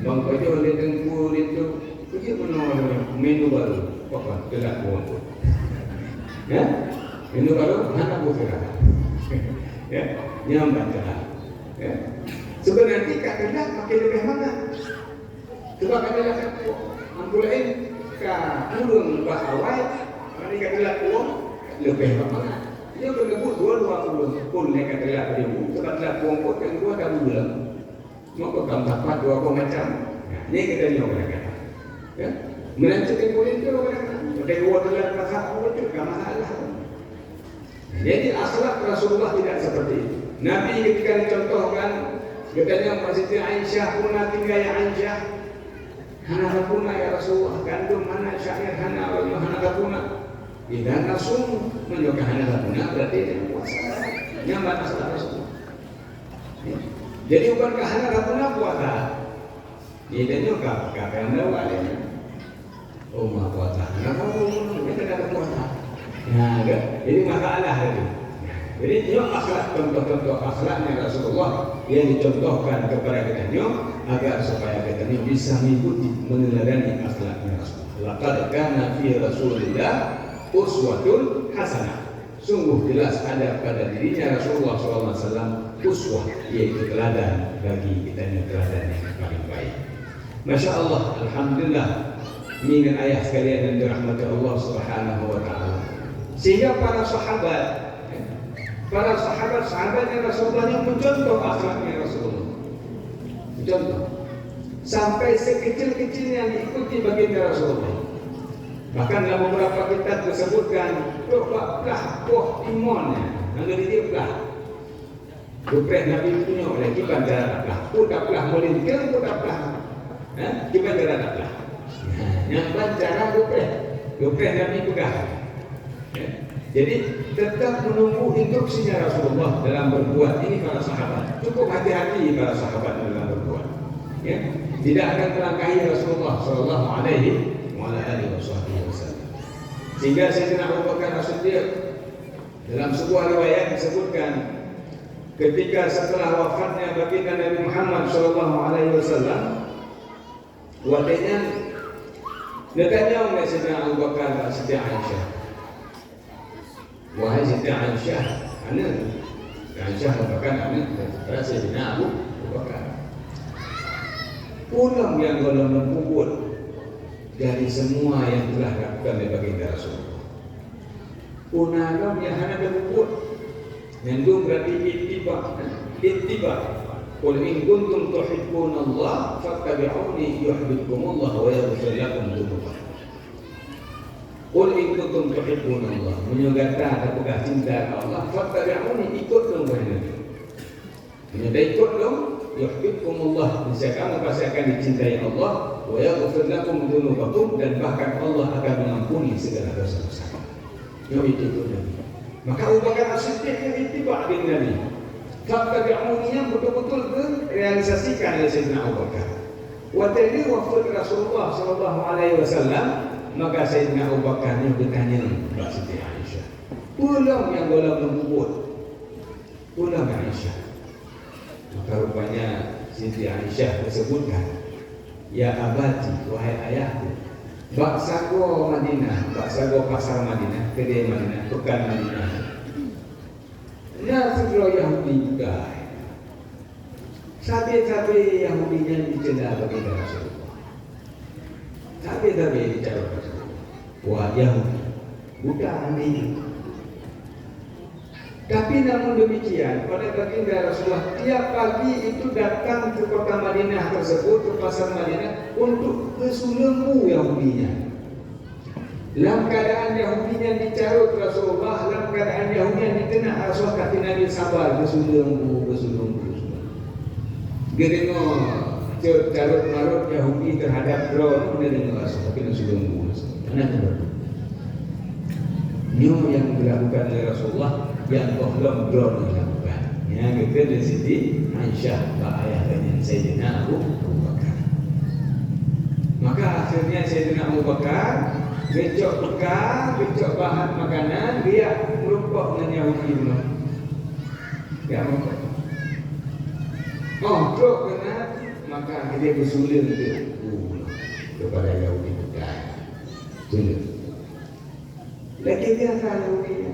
Bang Kojo oleh tengkur itu, pergi menolak menu baru. Apa? Telat kumpul. Ya. Menu baru anak putera. Ya. Nyamban telat. Ya. Sebenarnya kata pakai lebih mana? Sebab adalah ampulain ka ulun bahawai, mereka telah uang lebih mana? Dia berdebut 20 pun mereka telah berdebut, sebab telah uang pun yang dua dah bulan. Maka kamu dapat dua macam. Ini kita lihat mereka. Ya, melanjutkan politik mereka. Mereka dua telah pasal politik, tak masalah. Jadi akhlak Rasulullah tidak seperti itu. Nabi ketika dicontohkan, katanya Siti Aisyah pun tinggal ya Aisyah. Hana kapuna ya Rasulullah, gandum hana syair hana walio hana kapuna. Idan nasum menyoka hana kapuna berarti dia puasa. Nyambat akhlak Rasulullah. Jadi bukan hana kapuna puasa. Idan juga kakak melawan. Oh ma puasa. Hana kapuna kita ada puasa. Nah, jadi masalah itu. Jadi ini akhlak, contoh-contoh akhlaknya Rasulullah yang dicontohkan kepada kita agar supaya kita bisa mengikuti meneladani akhlaknya Rasulullah. Laqad kana fi Rasulillah uswatun hasanah. Sungguh jelas ada pada dirinya Rasulullah SAW uswah, yaitu teladan bagi kita, teladan yang paling baik. Masya Allah, alhamdulillah, mingat ayah sekalian yang dirahmati Allah Subhanahu wa taala. Sehingga para sahabatnya Rasulullah yang mencontoh akhlaknya Rasulullah. Contoh sampai sekecil-kecilnya yang diikuti baginda Rasulullah. Bahkan dalam beberapa kitab disebutkan belah buah timonnya, angger dia belah. Bukan Nabi punya oleh kiban cara belah. Udah belah melintir, udah belah. Kiban cara belah. Yang cara bukan Nabi pegang. Jadi tetap menunggu instruksinya Rasulullah dalam berbuat. Ini para sahabat. Cukup hati-hati para sahabat dalam berbuat. Ya, tidak akan melangkahi Rasulullah Sallallahu Alaihi Wasallam. Sehingga Sayyidina Abu Bakar As-Siddiq dalam sebuah riwayat disebutkan ketika setelah wafatnya baginda Nabi Muhammad Sallallahu Alaihi Wasallam, wadahnya datangnya oleh Sayyidina Abu Bakar Siti Aisyah. Wahai Siti Aisyah, Aisyah merupakan anak dari Sayyidina Abu Bakar. Pulang yang golongan mengkubur dari semua yang telah dilakukan oleh baginda Rasulullah. Punagam yang hanya berkubur, yang berarti ittiba. Qul in kuntum tuhibbunallah fattabi'uni yuhibbukumullah wa yaghfir lakum dzunubakum. Qul in kuntum tuhibbunallah, menyogata apakah cinta Allah, fattabi'uni, ikut dong wahai Nabi. Menyogata ikut dong, yuhibbukumullah, niscaya kamu pasti akan dicintai Allah, wa yaghfir lakum dzunubakum, dan bahkan Allah akan mengampuni segala dosa-dosa. Yo itu Nabi. Maka Abu Bakar As-Siddiq yang ittiba' bin Nabi. Fattabi'uni yang betul-betul direalisasikan oleh Sayyidina Abu Bakar. Wa tadi wafat Rasulullah sallallahu alaihi wasallam, maka Sayyidina Abu Bakar ini bertanya kepada Siti Aisyah, pulang yang golong mengubur, pulang Aisyah. Maka rupanya Siti Aisyah disebutkan, ya abati, wahai ayahku, baksago Madinah, baksago pasar Madinah, kedai Madinah, pekan Madinah. Ya segera Yahudi juga. Sabi-sabi Yahudinya dicela bagi Rasulullah. Sabi-sabi dicela Rasulullah. Wah Yahudi, bukan ini. Tapi namun demikian, pada baginda Rasulullah tiap pagi itu datang ke kota Madinah tersebut, ke pasar Madinah untuk kesulemu Yahudinya. Dalam keadaan Yahudinya dicarut Rasulullah, dalam keadaan Yahudinya ditenak Rasulullah, kata Nabi sabar, kesulemu. Gerino carut marut Yahudi terhadap drone dengan Rasulullah, tapi kesulemu. Kenapa? Ini yang dilakukan oleh Rasulullah, yang belum dilakukan. Ya, kita di sini Aisyah, ayah dan Sayyidina Abu Bakar. Maka akhirnya Sayyidina Abu Bakar becok bekal, becok bahan makanan, dia merumpok dengan Yahudi dulu. Ya merumpok. Truk kena, maka dia bersulir kepada Yahudi bekal. Sulir. Lagi dia salah Yahudinya.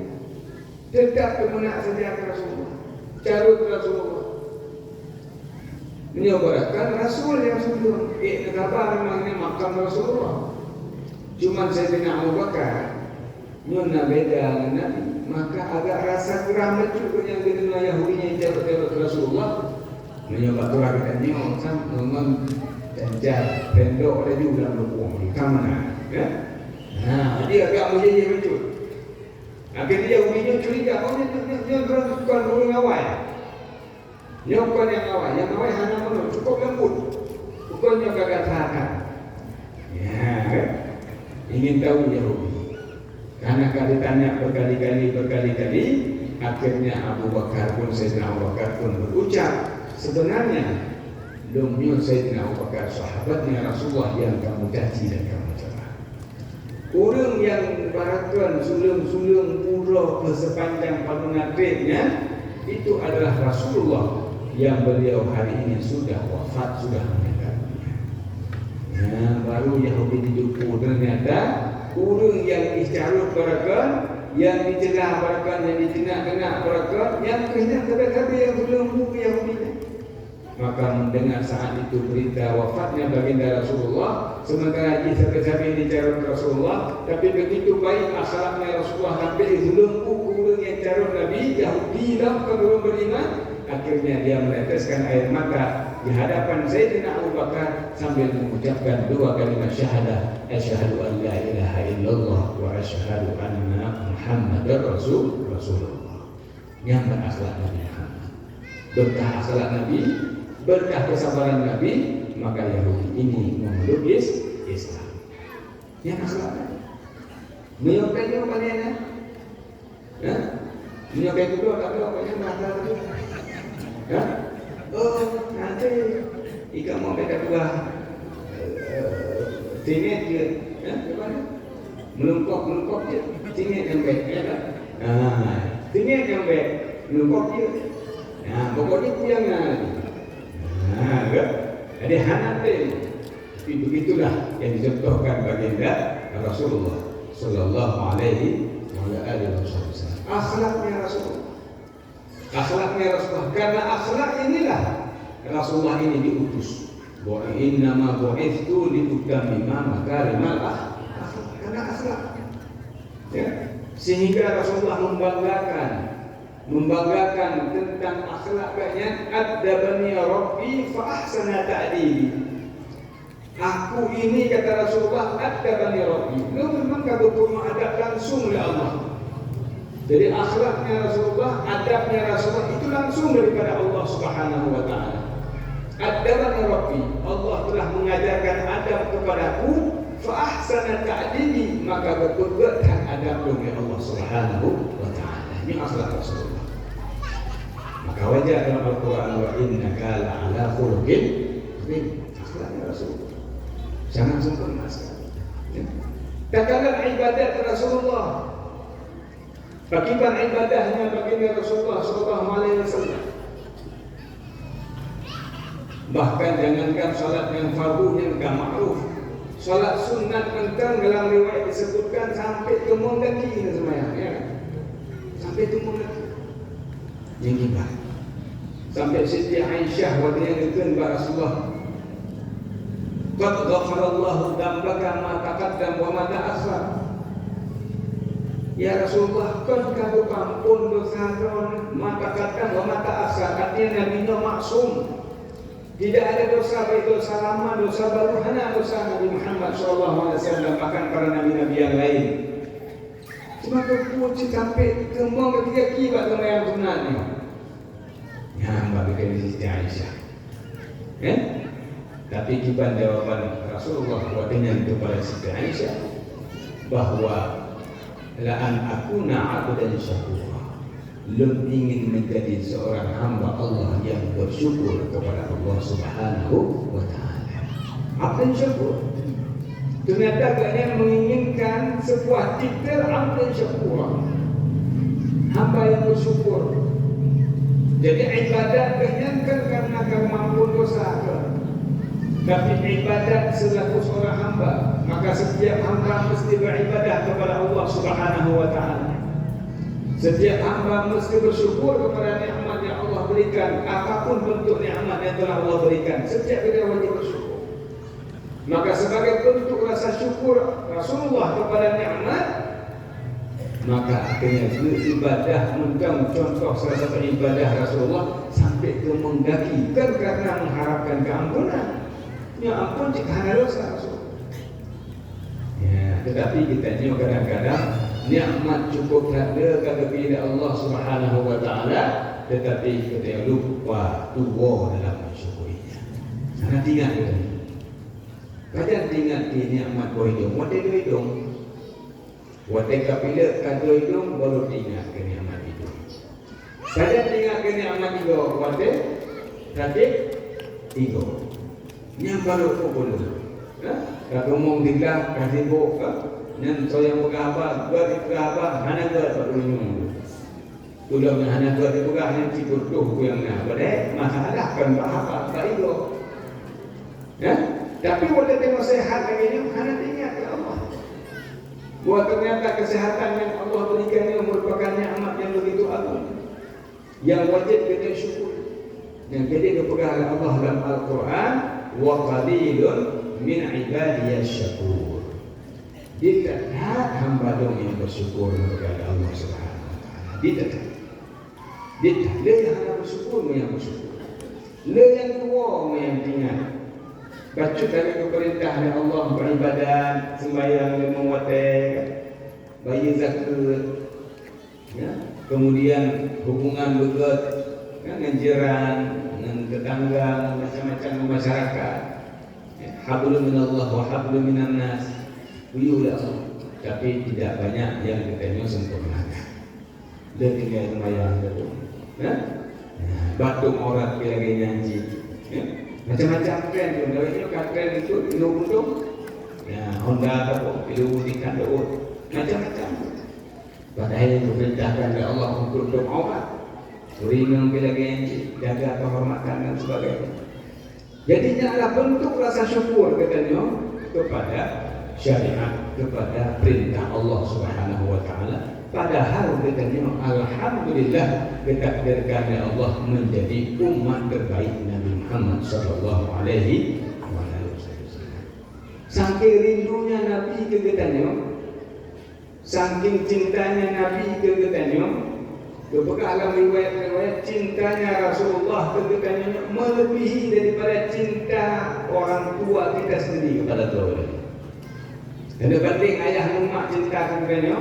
Tetap kemenak sejak Rasulullah, carut Rasulullah. Menyobarkan Rasul yang sebelum kenapa memang ini makam Rasulullah. Cuma Sayyidina Abu Bakar nyuna beda dengan Nabi, maka agak rasa keramat juga yang diterima Yahudinya yang carut Rasulullah. Menyobat turah kita nyong memang janjar pendok ada juga berpuang di kamar. Ya? Nah, dia agak menjadi lucu. Akhirnya Yahudinya curiga, dia bukan dulu ngawai. Dia bukan yang ngawai, hanya menurut cukup lembut. Bukannya gagal tahan. Ya, kan? Ingin tahu Yahudi. Karena kalau ditanya berkali-kali, akhirnya Abu Bakar pun, Sayyidina Abu Bakar pun berucap, sebenarnya lumnya Sayyidina Abu Bakar sahabatnya Rasulullah yang kamu caci dan kamu celah. Orang yang barakan sulung-sulung pura ke sepanjang padunatribnya itu adalah Rasulullah yang beliau hari ini sudah wafat, sudah meninggal dunia. Nah, baru Yahudi dijumpa ternyata orang yang dicarut barakan, yang dicelah barakan, yang dicina-kena barakan, yang kehendak tapi yang belum buku Yahudinya. Maka mendengar saat itu berita wafatnya baginda Rasulullah, sementara sahabat-sahabat dicarut Rasulullah, tapi begitu baik akhlaknya Rasulullah sampai zulum orang yang carut Nabi Yahudi dalam belum beriman, Akhirnya dia meneteskan air mata di hadapan Sayyidina Abu Bakar sambil mengucapkan dua kalimat syahadah, asyhadu an la ilaha illallah wa asyhadu anna Muhammadar Rasulullah. Yang berakhlak Nabi Muhammad, berkah akhlak Nabi, berkah kesabaran Nabi, maka Yahudi ini memeluk Islam. Yang akhlak Nabi. Menyokai dia apa dia? Ya? Menyokai itu tak ada apa yang bahasa itu. Ya? Oh, nanti jika mau beda dua tinggi dia, ya, gimana? Melungkop dia, tinggi yang baik, ya kan? Tinggi yang baik, melungkop dia. Nah, pokoknya puyangnya. Nah, kan? Jadi hanatin. Begitulah yang dicontohkan baginda Rasulullah Sallallahu Alaihi Wasallam. Akhlaknya Rasulullah. Akhlaknya Rasulullah. Karena akhlak inilah Rasulullah ini diutus. Wa innama bu'ithtu liutammima makarimal akhlak. Karena akhlak. Ya. Sehingga Rasulullah membanggakan tentang akhlaknya. Adabani Rabbi fa ahsana ta'dibi. Aku ini, kata Rasulullah, adabani Rabbi. Lu memang betul mengadab langsung oleh Allah. Jadi akhlaknya Rasulullah, adabnya Rasulullah itu langsung daripada Allah Subhanahu wa taala. Adabani Rabbi, Allah telah mengajarkan adab kepadaku, fa ahsana ta'dibi, maka berperbuatan adab oleh Allah Subhanahu wa taala. Ini akhlak Rasulullah. Maka wajar dalam Al-Qur'an, wa innaka la'ala khuluqin azim. Akhlaknya Rasulullah sangat sempurna sekali. Takaran ibadat Rasulullah, akibat ibadahnya baginda Rasulullah Sallallahu Alaihi Wasallam. Bahkan jangankan salat yang fardu yang gak ma'ruf, salat sunat tentang dalam riwayat disebutkan sampai ke mendaki semuanya, ya. Sampai ke mendaki. Yang gimana? Sampai Siti Aisyah wadiyah itu Rasulullah. Qad ghafarallahu dambaka ma taqaddam wa ma ta'akhkhar. Ya Rasulullah, kan kamu ampun dosa kau, ma taqaddam wa ma ta'akhkhar. Artinya Nabi maksum. Tidak ada dosa baik dosa lama, dosa baru, hanya dosa Nabi Muhammad SAW, bahkan para nabi-nabi yang lain. Cuma kau sampai kembang ketika kibat sama yang sunatnya. Ya, Mbak bikin di Siti Aisyah. Tapi kiban jawaban Rasulullah waktunya kepada Siti Aisyah bahwa la'an akuna 'abdan syakura, ingin menjadi seorang hamba Allah yang bersyukur kepada Allah Subhanahu wa taala. 'Abdan syakur. Ternyata kalian menginginkan sebuah titel 'abdan syakura, hamba yang bersyukur. Jadi ibadat kalian kan karena kemampuan dosa. Tapi ibadat selaku seorang hamba, maka setiap hamba mesti beribadah kepada Allah Subhanahu wa taala. Setiap hamba mesti bersyukur kepada nikmat yang Allah berikan, apapun bentuk nikmat yang telah Allah berikan. Setiap kita wajib bersyukur. Maka sebagai bentuk rasa syukur Rasulullah kepada nikmat, maka akhirnya beribadah contoh salah satu ibadah Rasulullah sampai ke mendaki, kan karena mengharapkan keampunan. Ya ampun jika hanya dosa. Ya, tetapi kita ini kadang-kadang nikmat cukup ada kepada Allah Subhanahu wa taala, tetapi kita lupa tua dalam mensyukurinya. Sangat ingat itu. Kadang ingat di nikmat hidung, wate hidung. Wate kapila kado hidung baru ingat ke nikmat hidung. Kadang ingat ke nikmat hidung, wate kaki hidung. Yang baru pukul, kalau mau digang kasih buka, yang saya berapa, hanya dua perlunya. Tulang hanya dua dibuka, hanya cikgu tuh yang ada masalah kan apa itu. Ya, tapi waktu tengok sehat begini, hanya ingat ya Allah. Buat ternyata kesehatan yang Allah berikan ini merupakan nikmat yang begitu agung, yang wajib kita syukur. Yang kita dipegang Allah dalam Al-Quran. Wa qalilun min ibadiyas syakur. Tidak hamba dong yang bersyukur kepada Allah Subhanahu wa taala. Tidak. Dia le yang hanya bersyukur yang bersyukur. Le yang tua yang tinggal. Baca dari perintah Allah beribadat, sembahyang lima waktu, bayar zakat, ya. Kemudian hubungan berat dengan jiran, dengan tetangga, macam-macam masyarakat. Hablum minallah wa hablum minan nas. Uyulah, tapi tidak banyak yang kita sempurnakan. Dia tinggal sembahyang tu, ya. Batuk orang lagi nyanyi, ya. Macam-macam trend tu. Dari itu kan trend itu ilu untung, ya Honda tu, ilu ikan tu, macam-macam. Padahal diperintahkan oleh Allah untuk beraurat, ringan lagi nyanyi, jaga kehormatan dan sebagainya. Jadinya adalah bentuk rasa syukur katanya kepada syariat, kepada perintah Allah Subhanahu wa taala. Padahal katanya alhamdulillah ditakdirkan oleh Allah menjadi umat terbaik Nabi Muhammad sallallahu alaihi wasallam. Saking rindunya Nabi ke katanya, saking cintanya Nabi ke katanya, kebetulan riwayat-riwayat cintanya Rasulullah ketikanya melebihi daripada cinta orang tua kita sendiri kepada Tuhan. Ada banding ayah dan mak cinta ketikanya,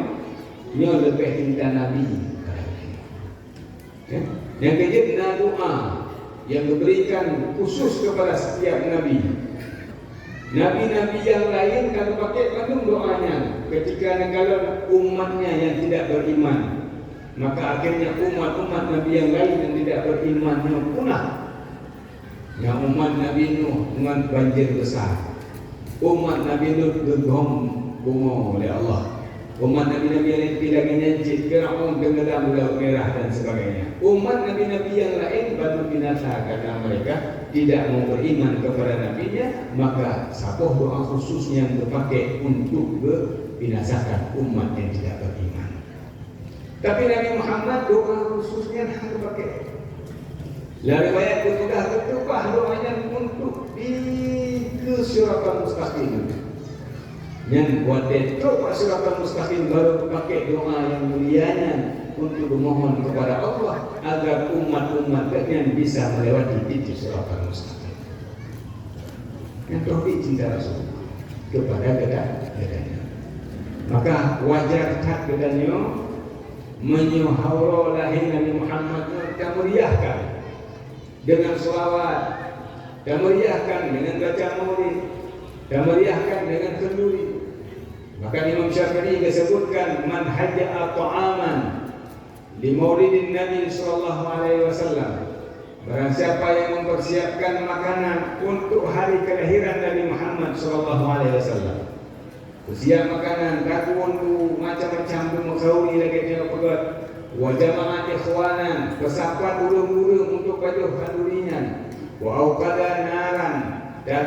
dia lebih cinta Nabi. Ya? Yang kedua doa yang diberikan khusus kepada setiap Nabi. Nabi-nabi yang lain kalau pakai kandung doanya ketika negara umatnya yang tidak beriman, maka akhirnya umat-umat Nabi yang lain yang tidak beriman yang punah. Yang umat Nabi Nuh dengan banjir besar, umat Nabi Lut digom bunga oleh Allah, umat Nabi-Nabi yang lain tidak menyajid Fir'aun tenggelam laut merah dan sebagainya. Umat Nabi-Nabi yang lain batu binasa karena mereka tidak mau beriman kepada Nabi-Nya, maka satu doa khusus yang dipakai untuk membinasakan umat yang tidak beriman. Tapi Nabi Muhammad doa khususnya hanya pakai. Lalu riwayat bertugas bertukah doanya untuk di ke siratal mustaqim. Yang buat itu siratal mustaqim baru pakai doa yang mulianya untuk memohon kepada Allah agar umat-umatnya bisa melewati titik siratal mustaqim. Yang tauhid cinta Rasul kepada kedanya. Maka wajar tak kedanya menyuhara lahir Nabi Muhammad kita meriahkan dengan selawat, kita meriahkan dengan baca maulid, kita meriahkan dengan kenduri. Maka Imam Syafi'i disebutkan man hajja'a ta'aman li maulidin Nabi sallallahu alaihi wasallam. Barang siapa yang mempersiapkan makanan untuk hari kelahiran Nabi Muhammad sallallahu alaihi wasallam. Siap makanan, kaku macam-macam mengkauri lagi dia pegat. Wa jama'at ikhwanan, kesapat urung-urung untuk baju kandurinya. Wa auqada naran, dan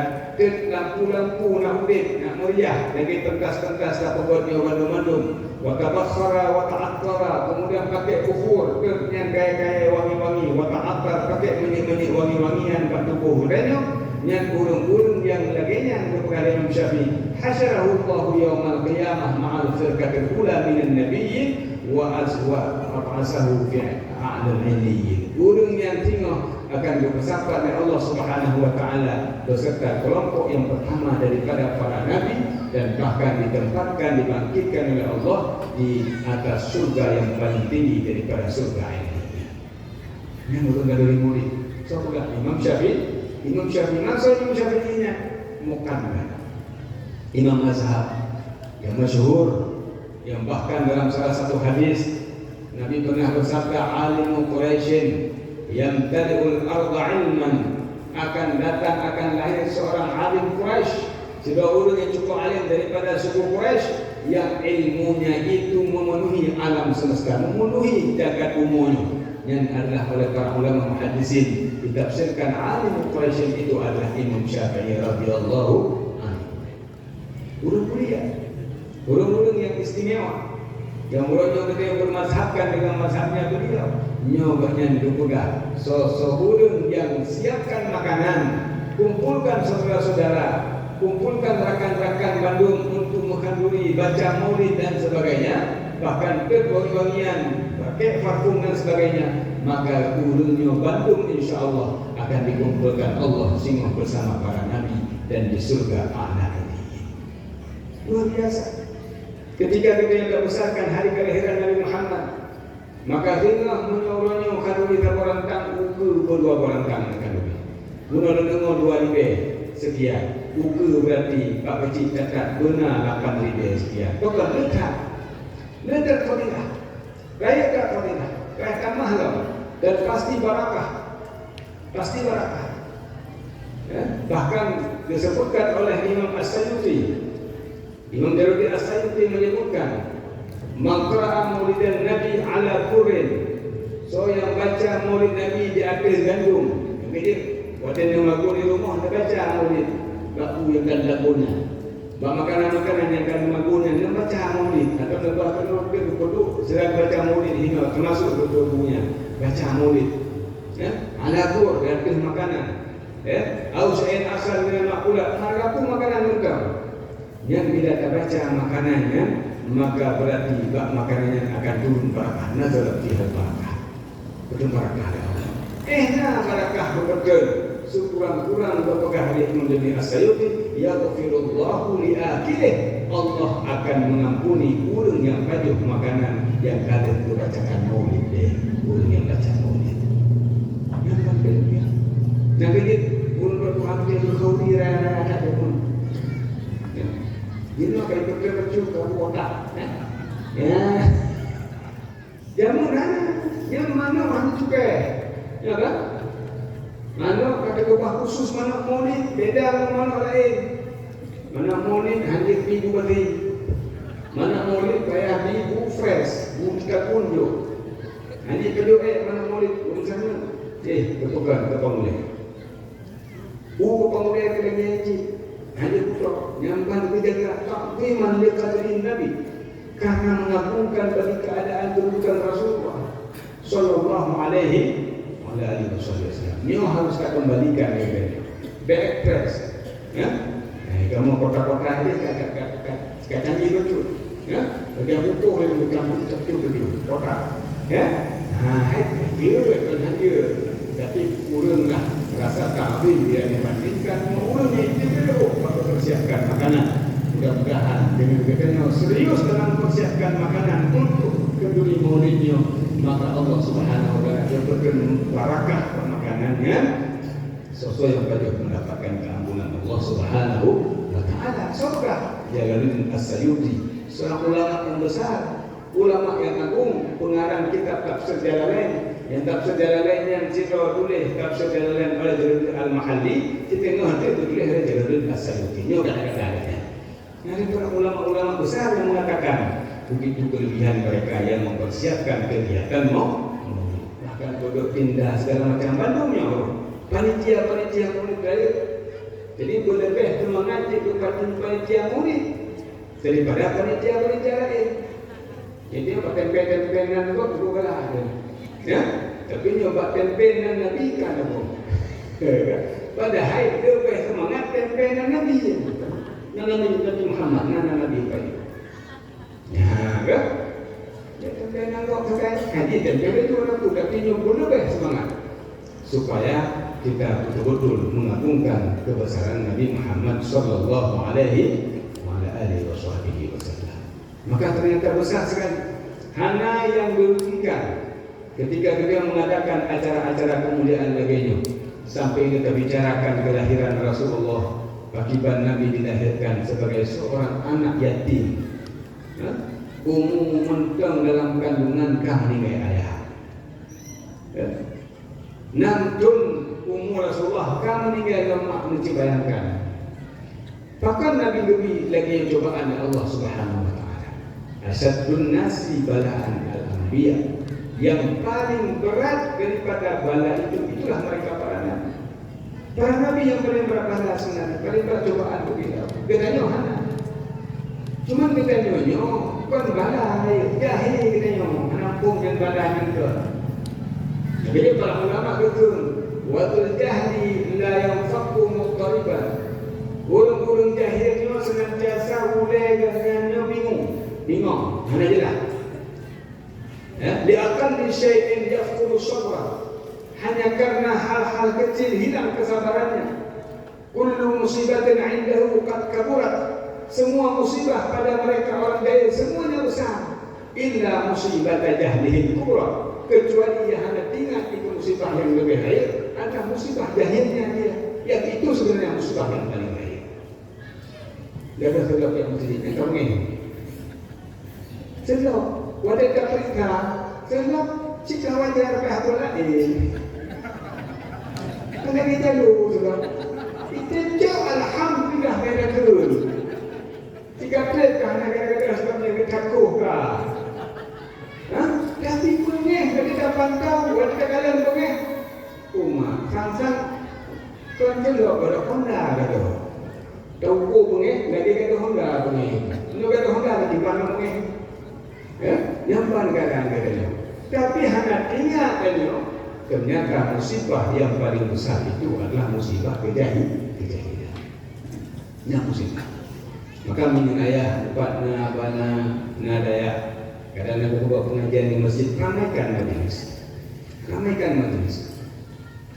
lampu-lampu nak udip, nak meriah, lagi tentas-tentas tak pegatnya bandum-bandum. Wa tabakhara wa ta'attara, kemudian pakai bukhur, yang gaya-gaya wangi-wangi. Wa ta'attar, pakai minyak-minyak wangi-wangian kat tubuh. Dan yang burung-burung yang laginya kepada Imam Syafi'i, hasyarahu Allah yaumal qiyamah ma'al firqatil ula minan nabiyyin wa aswahu fi a'lal 'illiyyin. Burung yang tengok akan dipersapat oleh Allah Subhanahu wa taala beserta kelompok yang pertama daripada para nabi, dan bahkan ditempatkan dibangkitkan oleh Allah di atas surga yang paling tinggi daripada surga ini. Yang urung dari murid. Siapa Imam Syafi'i? Imam Syafi'i, masa Imam Syafi'inya Muqaddam, Imam mazhab yang masyhur, yang bahkan dalam salah satu hadis Nabi pernah bersabda, alimu Quraisyin yang tadiul arda ilman, akan datang akan lahir seorang alim Quraisy, sebuah orang yang cukup alim daripada suku Quraisy yang ilmunya itu memenuhi alam semesta, memenuhi jagat umumnya, yang adalah oleh para ulama muhaddisin ditafsirkan alim Quraisy itu adalah Imam Syafi'i radhiyallahu anhu. Orang mulia, orang-orang yang istimewa, yang orang-orang yang bermazhabkan dengan mazhabnya beliau. Nyobanya dipegang seorang yang siapkan makanan, kumpulkan saudara-saudara, kumpulkan rakan-rakan Bandung untuk menghanduri, baca maulid dan sebagainya, bahkan wangi-wangian, pakai parfum dan sebagainya. maka ulunnya Bandung insya-Allah akan dikumpulkan Allah semua bersama para nabi dan di surga a'la ini. Luar biasa. Ketika kita yang terbesarkan hari kelahiran Nabi Muhammad, maka tinggal menyuruhnya kalau kita berantang uku kedua berantang kan lebih. Guna dengar 2,000 sekian. Uku berarti Pak Kecil catat benar 8,000 sekian. Bukan letak fadilah. Raya tak fadilah. Raya tamah lah. Dan pasti barakah. Pasti barakah. Ya? Bahkan disebutkan oleh Imam As-Sayuti. Imam Jalaluddin As-Sayuti menyebutkan Maqra'a maulidan Nabi ala Qurin. So yang baca maulid Nabi di atas gandum. Jadi waktu yang lagu di rumah dia baca maulid. Lagu yang kan lagunya. Makanan-makanan yang kan lagunya dia baca maulid. Atau lepas itu sedang baca maulid hingga termasuk lagunya. Baca maulid. Ya, ala Qur di atas makanan. Ya, ausain asal dengan makulat. Harapun makanan lengkap. Yang bila tak baca makanannya, maka berarti makanannya akan turun barakah. Nazalat fiha barakah. Betul barakah dari Allah. Nah barakah betul. Sekurang-kurang berpegang hadis menjadi As-Sayuti, yaghfirullahu li akilih. Allah akan mengampuni urang yang pajuh makanan yang kalian bacakan maulid deh. Urang yang baca maulid. Yang penting ya. Jadi urang bertuhan dia berkhawtiran ada pun. Ini akan berkecil ke otak. Ya. Jamu yang mana orang juga, ya kan? Mana kata kebah khusus mana maulid beda dengan mana lain. Mana maulid hanya minggu beri. Mana maulid kayak minggu fresh, buka kunjuk. Hanya kedua mana maulid misalnya, ketukan kepanggulai. Kepanggulai kena nyaji. Hanya putra nyampan menjaga takdiman liqadrin Nabi karena mengagungkan bagi keadaan kedudukan Rasulullah sallallahu alaihi wasallam. Ini harus kita kembalikan ya. Backtrace ya. Kamu kota-kota ini kata canggih betul. Ya, bagi butuh yang bukan betul betul kota. Ya. Dia kan dia tapi kuranglah rasa takzim dia dibandingkan maunya itu persiapkan makanan. Mudah-mudahan dengan kita serius dalam persiapkan makanan untuk keduri maulidnya, maka Allah Subhanahu wa taala berikan barakah makanannya sesuai yang pada mendapatkan keampunan Allah Subhanahu wa taala. Surga Jalaluddin As-Sayuti, seorang ulama yang besar, ulama yang agung, pengarang kitab tafsir Jalalain. Yang tafsir Jalalain yang kita tulis tafsir Jalalain oleh Jalaluddin Al-Mahalli, kita nanti tulis oleh Jalaluddin As-Sayuti. Ini kata-katanya. Dari para ulama-ulama besar yang mengatakan begitu kelebihan mereka yang mempersiapkan kegiatan bahkan bodoh pindah segala macam Bandungnya panitia murid dari. Jadi lebih semangat itu panitia murid daripada panitia lain. Jadi apa tempe-tempenan kok juga ada. Ya, tapi nyoba tempenan Nabi kan apa? Padahal itu lebih semangat tempenan Nabi. Nabi Muhammad, Nabi Ibrahim. Ya, kan? Ya, tempenan kok haji tempenan itu orang tu tapi nyoba lebih semangat supaya kita betul-betul mengagungkan kebesaran Nabi Muhammad sallallahu alaihi wasallam. Maka ternyata besar sekali. Hanya yang dirugikan ketika kita mengadakan acara-acara kemuliaan lainnya sampai kita bicarakan kelahiran Rasulullah, akibat Nabi dilahirkan sebagai seorang anak yatim. Umum mentang dalam kandungan kami kayak ayah. Nantun umur Rasulullah kami meninggal lemak mencibayangkan. Bahkan Nabi lebih lagi cobaan Allah Subhanahu wa taala. Asyadun nasi balaan al-anbiya. Yang paling berat daripada bala itu itulah mereka para nabi. Para nabi yang paling berat bala sebenarnya, paling berat cobaan begitu. Katanya hana. Cuma katanya bukan bala, jahil katanya, menampung dan bala juga. Jadi para ulama betul, wadul jahli la yanfaqu muqtariban. Orang-orang jahil itu senantiasa ulai dengan bingung, hanya jelas. liaqalli syai'in yafqulu sabra, hanya karena hal-hal kecil hilang kesabarannya. Kullu musibatin 'indahu qad kaburat, semua musibah pada mereka orang jahil semuanya besar. Illa musibata jahlihi kubra, kecuali ia hanya ingat itu musibah yang lebih baik, ada musibah jahilnya dia, yang itu sebenarnya musibah yang paling baik. Dia sebab yang mesti kamu ini. Sebab wadah Afrika, sebab jika wajar pihak lain, kena kita dulu sebab itu jauh alhamdulillah mereka dulu. Jika mereka negara-negara sebabnya bercakup kah? Tapi punya ketika pantau, ketika kalian punya umat, sang-sang kan jelok pada Honda kata. Tauku punya, lagi kata Honda punya. Ini kata Honda lagi pandang punya. Yang pan kadang-kadang. Tapi hanya ingat kan, ternyata musibah yang paling besar itu adalah musibah kejahilan. Yang musibah. Maka minyak ayah, bapakna, abana, nadaya. Kadang aku buat pengajian di masjid, ramaikan majlis.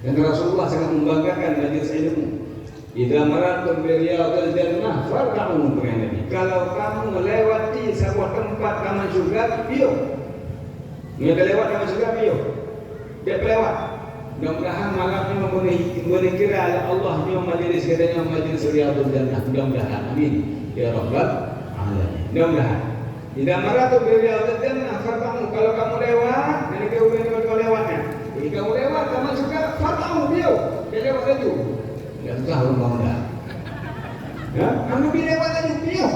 Dan Rasulullah sangat membanggakan majlis ilmu. Idza maratum bi riyadil jannah farqa'u dengan Nabi. Kalau kamu melewati sebuah tempat taman surga, piyo. Mereka lewat taman surga, piyo. Dia lewat. Mudah-mudahan malamnya memenuhi kira Allah nyo majlis katanya majlis riyadil jannah. Mudah-mudahan. Amin. Ya Rabbal alamin. Mudah-mudahan. Tidak marah tu beliau jannah fatamu, kalau kamu lewat, nanti kau lewatnya. Jadi kamu lewat, kamu juga fatamu beliau. Dia lewat laju. Tidak tahu bangga. Ya, kamu lewat laju beliau.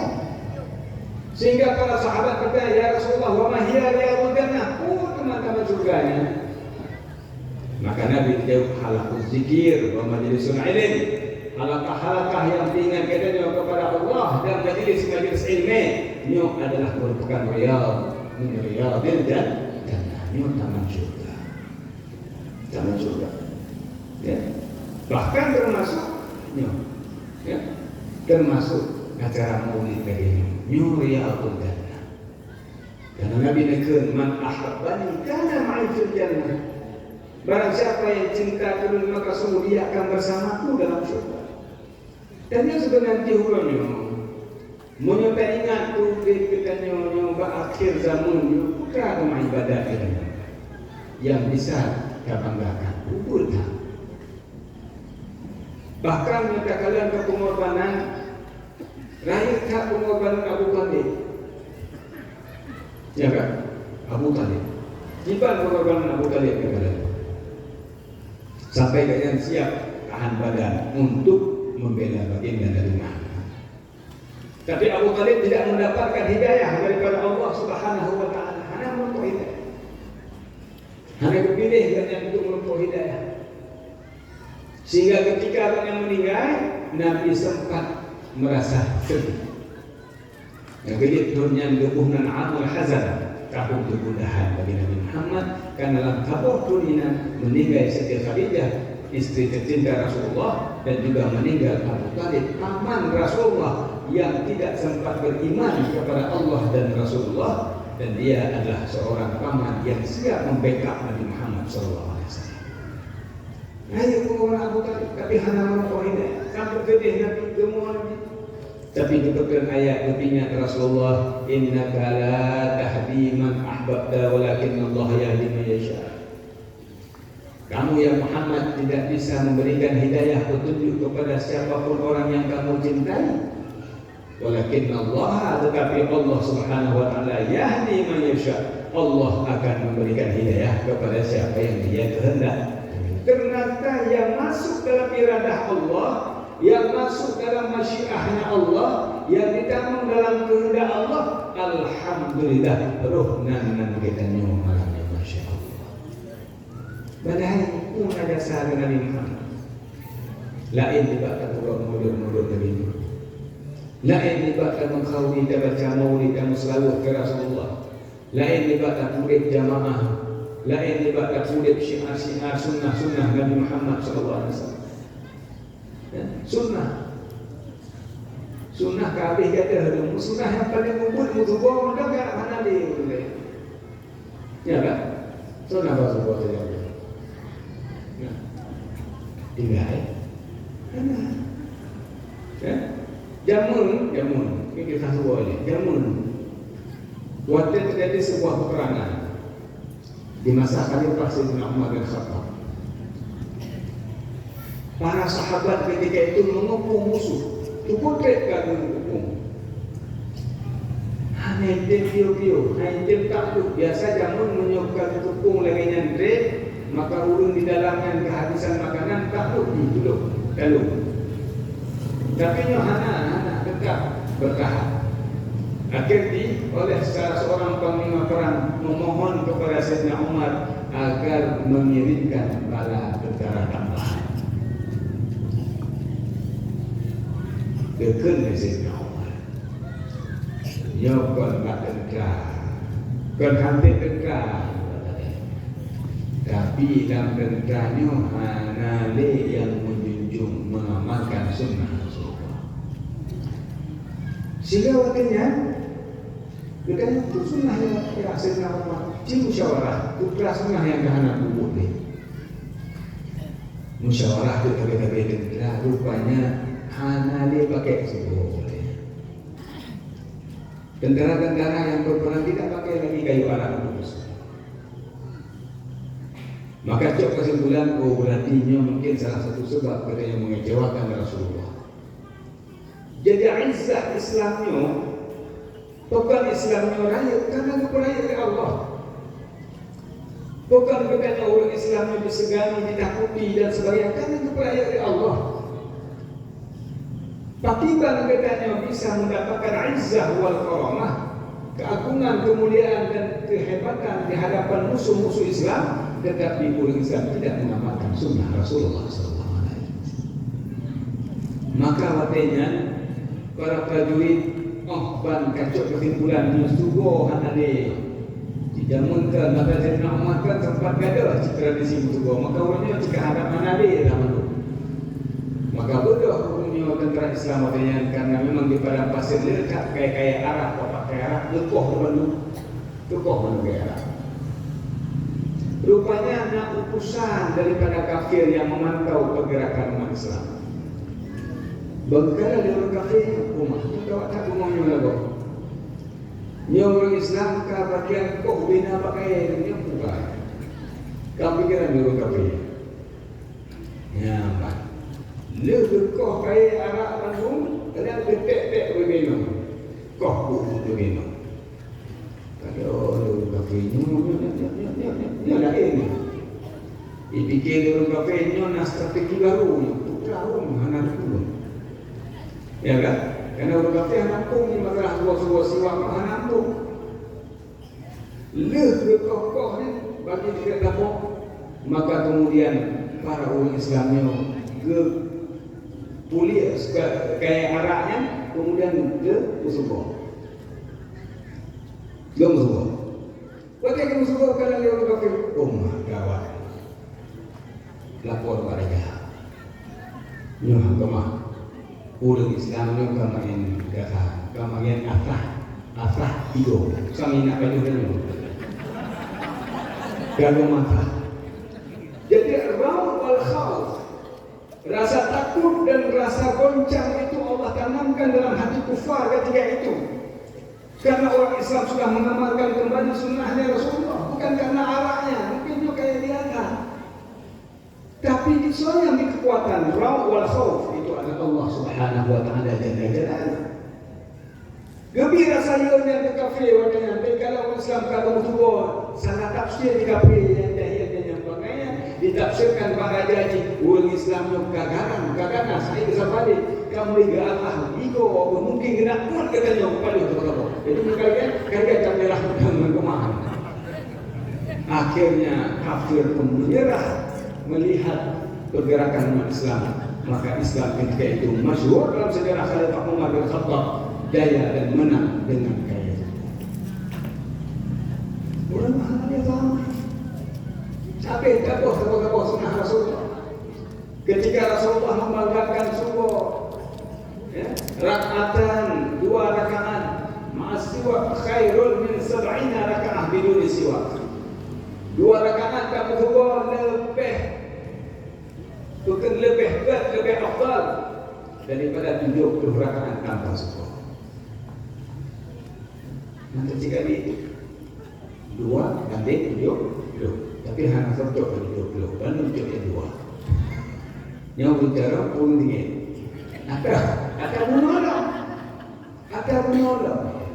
Sehingga para sahabat bertanya, ya Rasulullah, wa ma hiya riyadul jannah? Teman-teman surganya. Maka Nabi jawab halaqul zikir wa majlisul ilm. Halakah-halakah yang diingat katanya kepada Allah dan majlis-majlis ilmu. Nyo adalah merupakan riyadil jannah. Nyo taman surga. Ya. Bahkan termasuk nyo, ya, termasuk acara maulid begini. Nyo riyadil jannah. Karena Nabi nekeun man ahabbani kana ma'i fil jannah. Barang siapa yang cinta kepada maka sungguh dia akan bersamaku dalam surga. Dan yang sebenarnya dihulurnya menyebabkan ingat tu kita nyoba akhir zaman bukan rumah ibadah kita yang bisa terbanggakan kubur. Bahkan mereka kalian ke pengorbanan lahir tak pengorbanan Abu Talib, ya kan? Abu Talib jika pengorbanan Abu Talib kalian sampai kalian siap tahan badan untuk membela baginda Nabi Muhammad. Tapi Abu Talib tidak mendapatkan hidayah daripada Allah Subhanahu wa taala. Hanya menempuh hidayah. Hanya dipilih dengan untuk menempuh hidayah. Sehingga ketika yang meninggal, Nabi sempat merasa sedih. Yang kedua turunnya gebuhnan amul hazan, tahun kegundahan bagi Nabi Muhammad karena dalam kabar turunnya meninggal Siti Khadijah, istri tercinta Rasulullah, dan juga meninggal Abu Talib, paman Rasulullah yang tidak sempat beriman kepada Allah dan Rasulullah, dan dia adalah seorang paman yang siap membackup Nabi Muhammad SAW. Ayo orang Abu Talib, tapi hanya orang ini sampai sedih Nabi gemuk. Tapi diberikan ayat lebihnya Rasulullah, innaka la tahdi man ahbabta walakin Allah yahdi man yasha. Kamu ya Muhammad tidak bisa memberikan hidayah petunjuk kepada siapapun orang yang kamu cintai. Walakin Allah, tetapi Allah Subhanahu wa taala yahdi man yasha. Allah akan memberikan hidayah kepada siapa yang Dia kehendak. Ternyata yang masuk dalam iradah Allah, yang masuk dalam masyiahnya Allah, yang ditanggung dalam kehendak Allah, alhamdulillah roh nan kita malam masya Allah. Padahal pun ada sahabat Nabi Muhammad. Lain dibakar mundur dari lain dibakar mengkhawdi baca maulid dan selawat ke Rasulullah. Lain dibakar murid jamaah. Lain dibakar murid syiar-syiar sunnah Nabi Muhammad SAW. Sunnah kabeh kata sunnah yang paling mumpuni mutu bawa dah mana dia. Ya kan? So kenapa subuh saja? Tinggal ya? Jamun ini kita subuh aja. Jamun waktu terjadi sebuah peperangan di masa Khalifah Sayyidina Umar bin Khattab. Para sahabat ketika itu mengepung musuh, itu potretkan mengepung. Hanya bio-bio, hanya takluk. Biasa jamun menyokkan tepung lagi nyandre, maka ulun di dalamnya kehabisan makanan takluk di dulu, lalu. Tapi Yohana tetap bertahan. Akhirnya oleh salah seorang panglima perang memohon kepada Sayyidina Umar agar mengirimkan bala tentara tambahan. Dekun Sayyidina Umar. Nyokon tak tentara, kon hampir tentara. Tapi dalam tentaranya hanale yang menjunjung mengamalkan sunnah Rasulullah. Sehingga waktunya Bedanya itu sunnah yang Sayyidina Umar. Ci musyawarah, itu sunnah yang kahana bubuk ni. Musyawarah itu tabi-tabi dengkira, rupanya hana dia pakai subuh. Tentara-tentara yang berperang tidak pakai lagi kayu arak bungkus. Maka cok kesimpulan, berarti mungkin salah satu sebab katanya mengecewakan Rasulullah. Jadi izzah Islamnya bukan Islamnya raya, karena kepercayaan dari Allah. Bukan katanya orang Islamnya disegani, ditakuti dan sebagainya, karena kepercayaan dari Allah. Tapi bang katanya bisa mendapatkan izzah wal karamah, keagungan, kemuliaan dan kehebatan di hadapan musuh-musuh Islam, tetapi orang Islam tidak mengamalkan sunnah Rasulullah SAW. Maka waktunya para prajurit ban kacau kesimpulan di subuh hanade dijamunkan maka Sayyidina Umar kan sempat gaduh tradisi subuh, maka orangnya jika hadap hanade sama tu. Maka bodoh hukumnya tentara Islam waktunya, karena memang di padang pasir lekat kayak Arab, pakai Arab lekoh bandu, lekoh bandu kayak Arab. Rupanya anak utusan daripada kafir yang memantau pergerakan umat Islam. Bagaimana dia orang kafir rumah? Kau tak rumahnya lagu. Dia orang Islam ke bagian kau bina pakai dia bukan. Kau pikiran dia orang kafir. Ya, pak. Lebih kau kaya Arab Bandung, kadang ketek-tek begitu. Kau bukan begitu. Kalau dia orang kafir, dia ada ini. Dipikir dia orang kafir, dia nak strategi baru. Putra orang anak dulu. Ya kan? Karena orang kafir nampung ni masalah dua siwak maha nampung. Lebih kokoh ni bagi tidak dapur. Maka kemudian para orang Islamnya ke pulia kayak araknya, kemudian ke musuh. Ke musuh. Bagaimana ke musuh kalau dia orang kafir? Gawat. Lapor pada jahat. Nyuh kemah. Orang Islam ni kamain kata, kamain afrah hidup. Kami nak baju dulu. Kalau mata. Jadi raw wal khauf, rasa takut dan rasa goncang itu Allah tanamkan dalam hati kufar ketika itu. Karena orang Islam sudah mengamalkan kembali sunnahnya Rasulullah, bukan karena arahnya, mungkin juga kayak dia kan. Tapi soal yang kekuatan raw wal khauf itu adalah Allah Subhanahu wa taala jalla jalaluhu. Gembira sayurnya ke kafir wadanya, tapi kalau Islam kata musuh salah tafsir di kafir yang jahilnya yang bangainya ditafsirkan para jaji orang Islam yang kaganan saya bisa balik kamu liga Allah iko mungkin kena kuat katanya kepada itu. Jadi kalian tak merah dengan kemahan. Akhirnya kafir pun menyerah melihat pergerakan umat Islam. Maka Islam ketika itu masyhur dalam sejarah Khalifah Umar bin Khattab, jaya dan menang dengan kaya. Ulama dia faham. Sampai tabuh sunnah Rasulullah. Ketika Rasulullah membacakan subuh, ya, rakatan 2 rakaat ma'as siwak khairul min 70 rakaat biduni siwak. 2 rakaat kamu zuhur lebih bukan lebih afdal daripada 70 rakaat tanpa zuhur. Nanti jika di 2 banding 70, tapi hanya satu kali 20, banding 2. Yang bicara pun dingin. Ada menolong.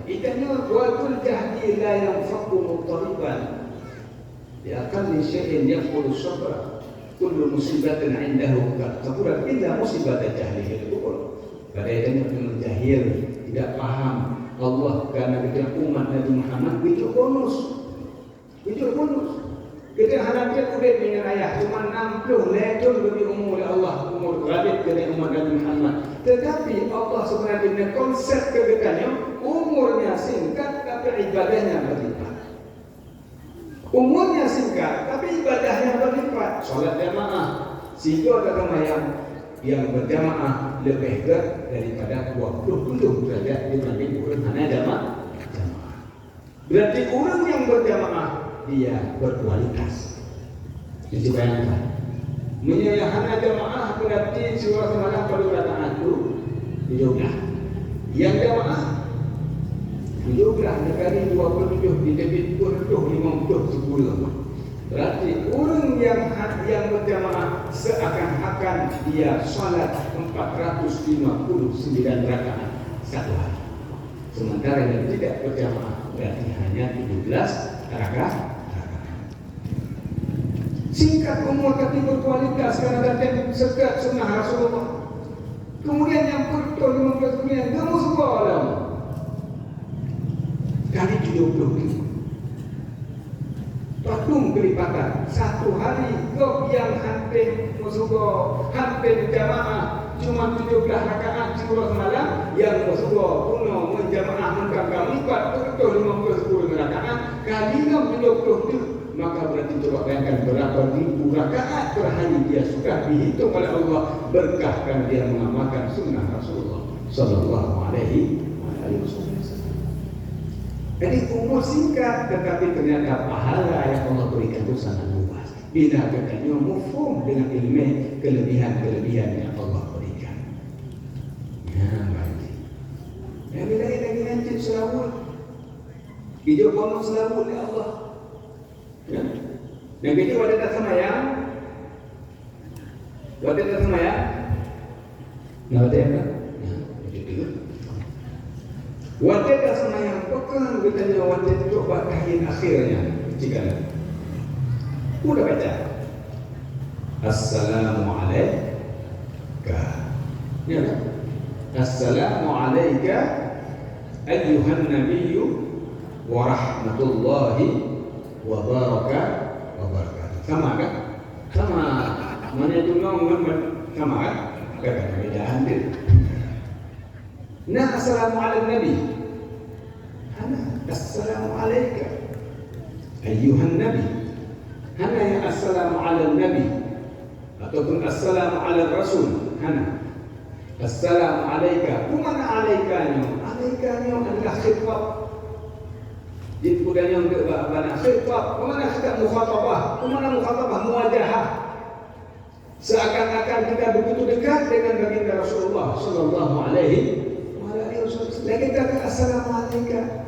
Itanya waqul jahdi la yanfaqu muttariban. Ya aqalli syai'in yaqulu sabra. Kullu musibatin 'indahu kabura illa musibat jahlihi al-kubra. Pada yang jahil tidak paham Allah karena kita umat Nabi Muhammad bijuk bonus. Kita harapkan udah dengan ayah cuma 60 lekor lebih umur Allah, umur ghalib dari umat Nabi Muhammad. Tetapi Allah sebenarnya konsep kedekannya umurnya singkat tapi ibadahnya berlipat. Umurnya singkat tapi ibadahnya berlipat. Salat jamaah, situ ada yang berjamaah lebih berat daripada 20 derajat dibanding orang hanya jamaah. Berarti orang yang berjamaah dia berkualitas. Jadi bayangkan, menyayahkan jamaah berarti surah semalam pada rakaat itu 17. Yang jamaah 17 dikali 27 ditebit 50 10. Berarti orang yang berjamaah seakan-akan dia salat 459 rakaat satu hari. Sementara yang tidak berjamaah berarti hanya 17 rakaat. Singkat umur tapi berkualitas karena datang sekat sunnah Rasulullah. Kemudian yang betul 15 kemudian kamu semua alam kali 70 patung kelipatan satu hari kau yang hampir musuh hampir jamaah cuma 17 rakaat surah malam yang musuh kuno menjamaah mengkam lipat betul 50 rakaat kali 70 maka berarti coba bayangkan berapa ribu rakaat per hari dia sudah dihitung oleh Allah berkah karena dia mengamalkan sunnah Rasulullah sallallahu alaihi wasallam. Jadi umur singkat tetapi ternyata pahala yang Allah berikan itu sangat luas. Bila katanya mufhum dengan ilmu kelebihan yang Allah berikan. Ya, baik. Ya, bila lagi nanti selawat. Hidup bonus selawat ya Allah. Ya. Yang ini wadata semayang. Nah, wadata. Wadata semayang pekan katanya wadata coba kahin akhirnya jika udah baca Assalamualaikum ya kan? Assalamualaikum ayyuhan nabiyyu wa rahmatullahi wa barakatuh. Sama kan? Sama. Mana juga sama kan? Kata beda hadir. Nah, assalamualaikum Nabi. Assalamualaikum ayyuhan Nabi. Hana ya assalamualaikum Nabi ataupun assalamualaikum Rasul. Hana assalamualaikum. Kumana alaikanya? Alaikanya adalah khitab. Jadi budaya untuk banyak khitab. Kumana kita mukhatabah? Kumana mukhatabah muwajahah? Seakan-akan kita begitu dekat dengan baginda Rasulullah sallallahu alaihi wasallam. Lagi kata assalamualaikum.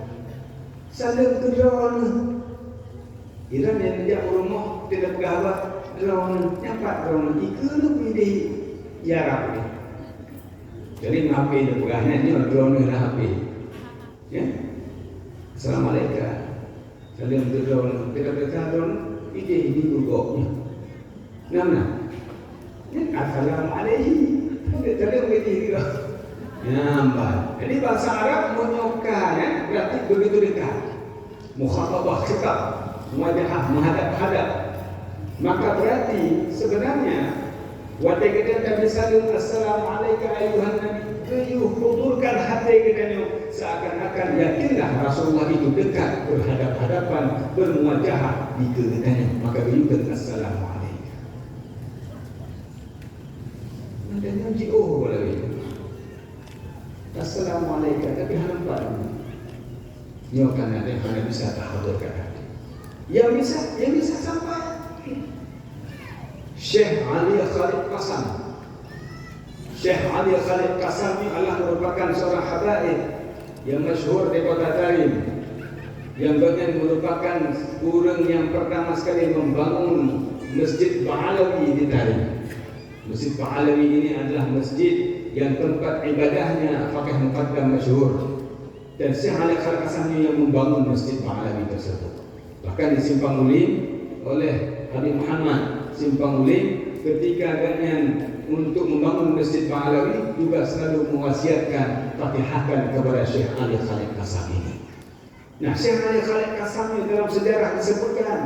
Salam kedua. Iran yang dia rumah tidak bergawa drone nyampak drone ikut pilih jarak ni. Jadi HP dia pegahnya ni drone lah HP. Ya. Assalamualaikum. Salam drone tidak bergawa drone ini gugoknya. Nama. Ya assalamualaikum. Dia salam dia. Nampak. Jadi bahasa Arab menyokanya berarti begitu dekat. Mukhatabah khitab, muwajahah menghadap-hadap. Maka berarti sebenarnya waktu kita bersalam assalamualaikum ayuhan nabi, hudurkan hati kita seakan-akan yakinlah Rasulullah itu dekat berhadap-hadapan bermuwajahah di dekatnya. Maka berikan assalamualaikum. Adanya jauh lagi. Assalamualaikum tapi hampa nyokan ada yang hanya bisa tahadurkan hati yang bisa sampai. Syekh Ali Khalid Qasam. Syekh Ali Khalid Qasam ini adalah merupakan seorang habaib yang masyhur di kota Tarim, yang merupakan orang yang pertama sekali membangun Masjid Ba'alawi di Tarim. Masjid Ba'alawi ini adalah masjid yang tempat ibadahnya Faqih Muqaddam masyhur. Dan Syekh Ali Khalid Qasam yang membangun Masjid Ba'alawi tersebut. Bahkan di Simpang Ulim oleh Habib Muhammad Simpang Ulim ketika dengan untuk membangun Masjid Ba'alawi juga selalu mewasiatkan fatihahkan kepada Syekh Ali Khalid Qasam ini. Nah, Syekh Ali Khalid Qasam ini dalam sejarah disebutkan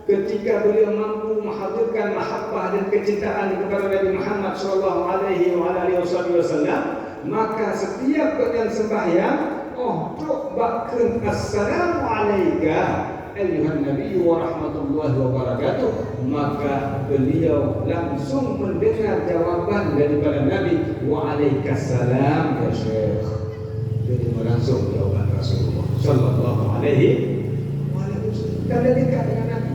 ketika beliau mampu menghadirkan mahabbah dan kecintaan kepada Nabi Muhammad sallallahu alaihi wasallam, maka setiap dengan sembahyang bakun assalamu alayka ayyuhan nabi wa rahmatullahi wa barakatuh, maka beliau langsung mendengar jawaban daripada Nabi wa alaikassalam ya Syekh. Jadi langsung jawaban Rasulullah sallallahu alaihi wasallam. Karena dekat dengan Nabi,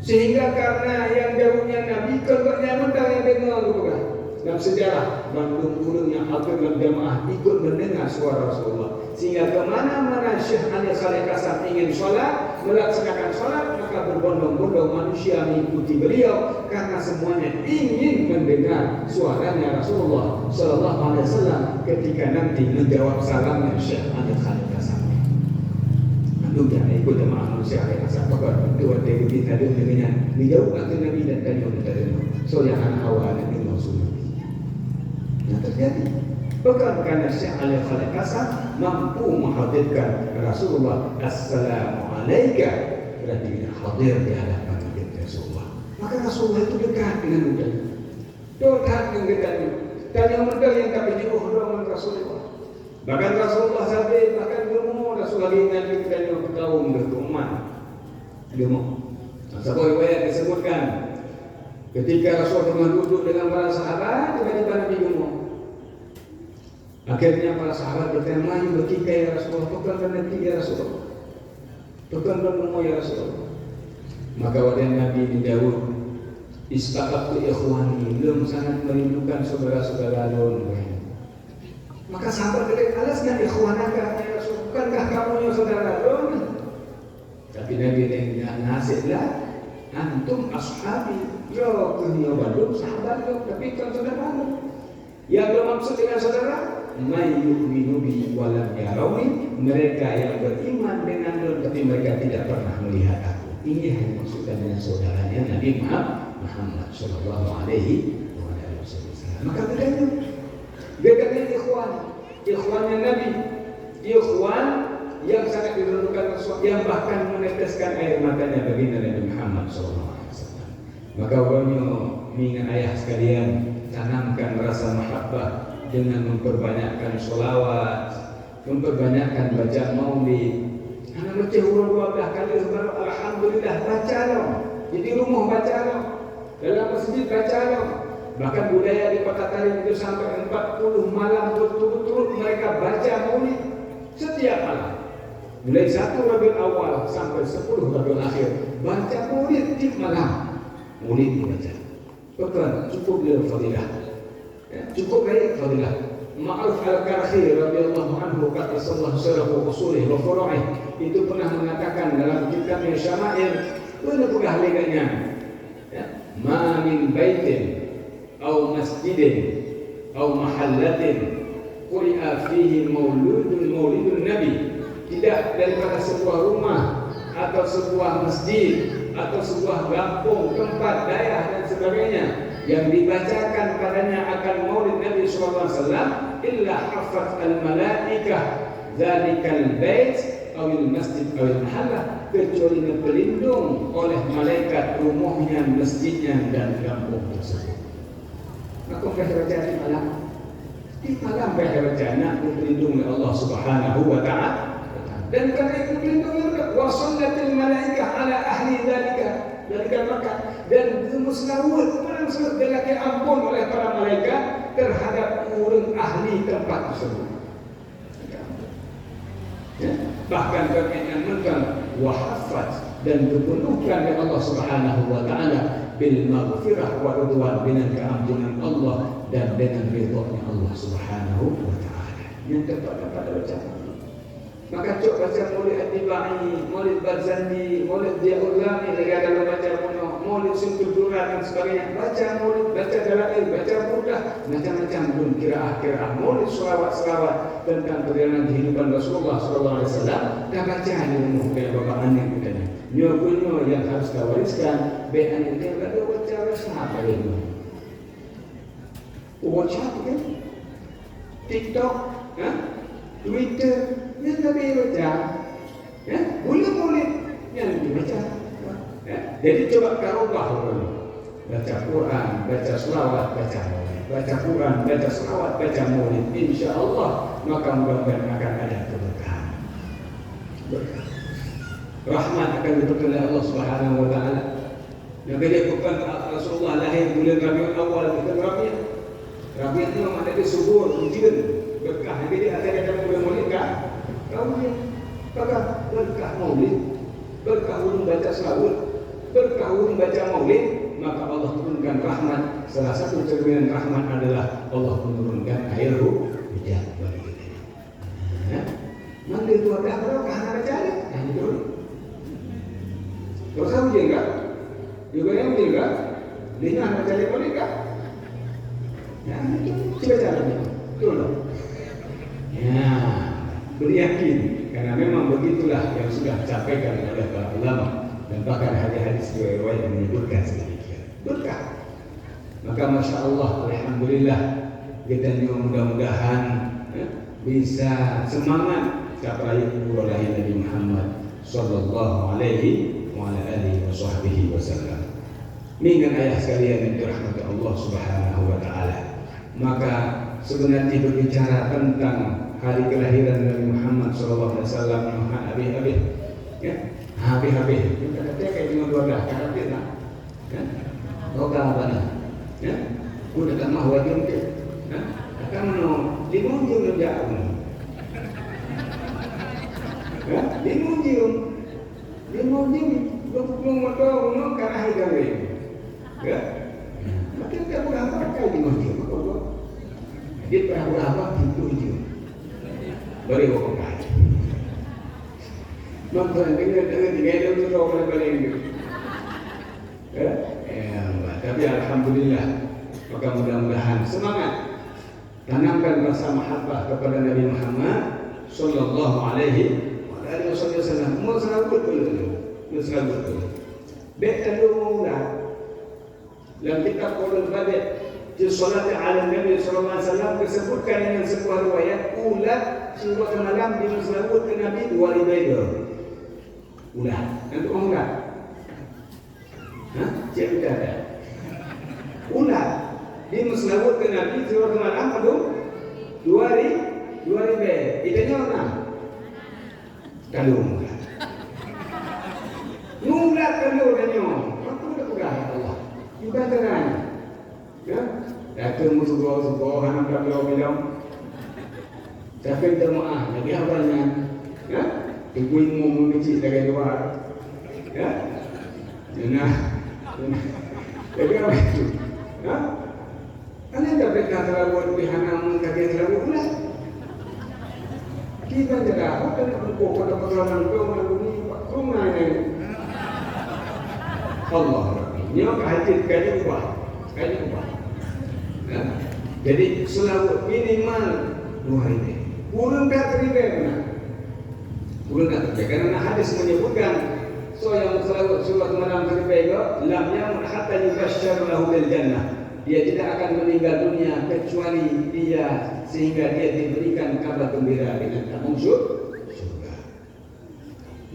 sehingga karena yang jauhnya Nabi keluarnya mentah yang dengar bukan. Dalam sejarah Bandung Gunung yang hadir dalam jamaah ikut mendengar suara Rasulullah, sehingga kemana-mana Syekh Ali Khalid Qasam ingin sholat, melaksanakan sholat, maka berbondong-bondong manusia mengikuti beliau karena semuanya ingin mendengar suaranya Rasulullah sallallahu alaihi wasallam ketika nanti menjawab salamnya Syekh Ali Khalid Qasam. Andung yang ikut jamaah manusia Ali Qasam maka dua teori tadi dengan dijauhkan ke Nabi dan tadi dari soyahan awal dan Rasulullah. Yang terjadi bukan karena Syekh Ali Khalid Qasam mampu menghadirkan Rasulullah Assalamualaikum, berarti dia hadir di hadapan Rasulullah. Maka Rasulullah itu dekat dengan mudahnya, dekat dengan dekatnya. Dan yang mudah yang kami jauh dengan Rasulullah. Bahkan Rasulullah sampai bahkan ilmu Rasulullah dengan dekatnya bertahun berumat ilmu. Sebuah riwayat disebutkan ketika Rasulullah duduk dengan para sahabat, tiba-tiba Nabi ngomong. Akhirnya para sahabat bertanya, "Mayu bertikai ya Rasulullah, tukangkan nanti ya Rasulullah, tukangkan rumah ya Rasulullah." Maka wadian Nabi dijawab, "Istaqabtu ikhwani, belum sangat merindukan saudara-saudara lain." Maka sahabat berkata, "Alasnya ikhwanaka ya Rasulullah, bukankah kamu yang saudara lain?" Tapi Nabi tidak nasiblah, "Antum ashabi." Ya, kini belum sahabat lo, tapi kan saudara lo. Yang bermaksud dengan saudara, may yu'minu bi wa lam yarawni, mereka yang beriman dengan lo tapi mereka tidak pernah melihat aku. Ini yang maksudnya dengan saudaranya Nabi Muhammad sallallahu alaihi wasallam. Maka bedanya ikhwannya Nabi, ikhwan yang sangat dirindukan Rasul, yang bahkan meneteskan air matanya bagi Nabi Muhammad sallallahu alaihi wasallam. Maka wahyu mengingat ayah sekalian, tanamkan rasa mahabbah dengan memperbanyakkan sholawat, memperbanyakkan baca maulid. Anak baca huruf 12 kali baru alhamdulillah baca loh. Jadi rumah baca loh, dalam masjid baca loh. Bahkan budaya di kota Tarim itu sampai 40 malam berturut-turut mereka baca maulid setiap malam. Mulai 1 Rabiul Awal sampai 10 Rabiul Akhir baca maulid tiap malam. Maulid dibaca. Bukan cukup dia fadilah. Ya, cukup baik fadilah. Ma'ruf al-Karhi radhiyallahu anhu kata sallallahu alaihi usulih wa furu'ih itu pernah mengatakan dalam kitabnya Syama'il, mana pun ahlinya, ya, ma min baitin aw masjidin aw mahallatin quri'a fihi maulidun nabi, tidak daripada sebuah rumah atau sebuah masjid atau sebuah kampung, tempat, daerah dan sebagainya yang dibacakan padanya akan maulid Nabi sallallahu alaihi wasallam illa hafat al-malaikah dzalikal bait aw al-masjid aw al-mahallah, kecuali dipelindung oleh malaikat rumahnya, masjidnya dan kampung tersebut. Maka baca di malam, baca nak dipelindungi oleh Allah Subhanahu wa taala. Dan karena itu pelindungi wasallatil malaikah ala ahli dzalika Makkah, dan musnawud berlaku ampun oleh para malaikat terhadap orang ahli tempat tersebut. Ya? Bahkan kami amankan wahafat dan dipenuhkan oleh Allah Subhanahu wa taala bil maghfirah wa ridwan, dengan keampunan Allah dan dengan ridhonya Allah Subhanahu wa taala. Yang terdapat pada bacaan. Maka cok baca Maulid At-Tibai, Maulid Barzanji, Maulid Diaulami, negara dalam baca punya Maulid Suntul Duran dan sebagainya. Baca Maulid, baca Dalail, baca Burdah, macam-macam pun kiraah-kiraah Maulid, selawat-selawat tentang perjalanan kehidupan Rasulullah sallallahu alaihi wasallam. Dah baca ni umum kayak bapak anik katanya. Nyo yang harus kawariskan, bean ini ada baca sahabat ini. WhatsApp kan? TikTok, Twitter, yang Nabi baca, boleh yang dibaca. Jadi coba karubah dulu. Baca Quran, baca selawat, baca Maulid. Baca Quran, baca selawat, baca Maulid. Insya Allah maka mudah-mudahan akan ada keberkahan. Rahmat akan diberikan oleh Allah Subhanahu wa taala. Nabi dia bukan Rasulullah lahir bulan Rabiul Awal, bukan Rabiul. Rabiul itu maknanya subur, ujian, berkah. Nabi dia akan ada bulan Maulid kan? Rabiul. Maka berkah Maulid, berkah ulun baca selawat, berkah ulun baca Maulid, maka Allah turunkan rahmat. Salah satu cerminan rahmat adalah Allah menurunkan air hujan bagi kita. Mandi itu ada berkah nak baca ni? Itu. Terus apa dia enggak? Juga yang dia enggak? Dia nak baca Maulid enggak? Ya, coba caranya. Betul. Ya, beryakin karena memang begitulah yang sudah disampaikan oleh para ulama dan bahkan hadis-hadis riwayat yang menyebutkan sedemikian. Berkah. Maka masya Allah, alhamdulillah kita mudah-mudahan bisa semangat capai umur lahir Nabi Muhammad sallallahu alaihi wa ala alihi wasallam. Dengan ayah sekalian yang dirahmati Allah Subhanahu wa taala. Maka sebenarnya berbicara tentang hari kelahiran Nabi Muhammad sallallahu alaihi wasallam yang habis-habis, ya, habis-habis. Kita kata kayak cuma 12 habis lah. Ya. Roga apa nih? Ya. Udah tak mahu lagi mungkin. Ya. Akan no 5 jam jauh. Ya, 5 jam. 5 jam 20 motor karena hari gawe. Ya. Makin tak berapa kali 5 jam. Dia berapa 7 jam. Beri waktu kali. Nonton dengan 3 jam tu orang balik ni. Tapi alhamdulillah, maka mudah-mudahan semangat tanamkan rasa mahabbah kepada Nabi Muhammad sallallahu alaihi wasallam. Musrawut dulu. Betul mula. Dalam kitab Qaulul Badr di salat ala Nabi sallallahu alaihi wasallam disebutkan dengan sebuah riwayat ulat surat malam di musrawut ke Nabi 2 ribu. Ulat. Untuk ulat. Cik ada. Ulat di musrawut ke Nabi surat malam aduh 2 ribu. Itanya mana? Kalau ulat kalau danyo. Apa dah pegang Allah. Juga terang. Ya. Datang musuh-musuh anak bilang tapi jemaah lagi awalnya, ya, ibu mau mengecil dari luar, ya, nah, jadi apa itu, ya, anda dapat kata buat pihaknya kaget terlalu pula, kita tidak apa kan untuk pada pengalaman kau ini rumah ini, Allah, ini kaji ubah, ya, jadi selalu minimal 2 hari. Burung tak terima, karena hadis menyebutkan so yang selawat surat malam terbaik lam yamun hatta yubasysyar lahu bil jannah. Dia tidak akan meninggal dunia kecuali dia sehingga dia diberikan kabar gembira dengan kamu surga.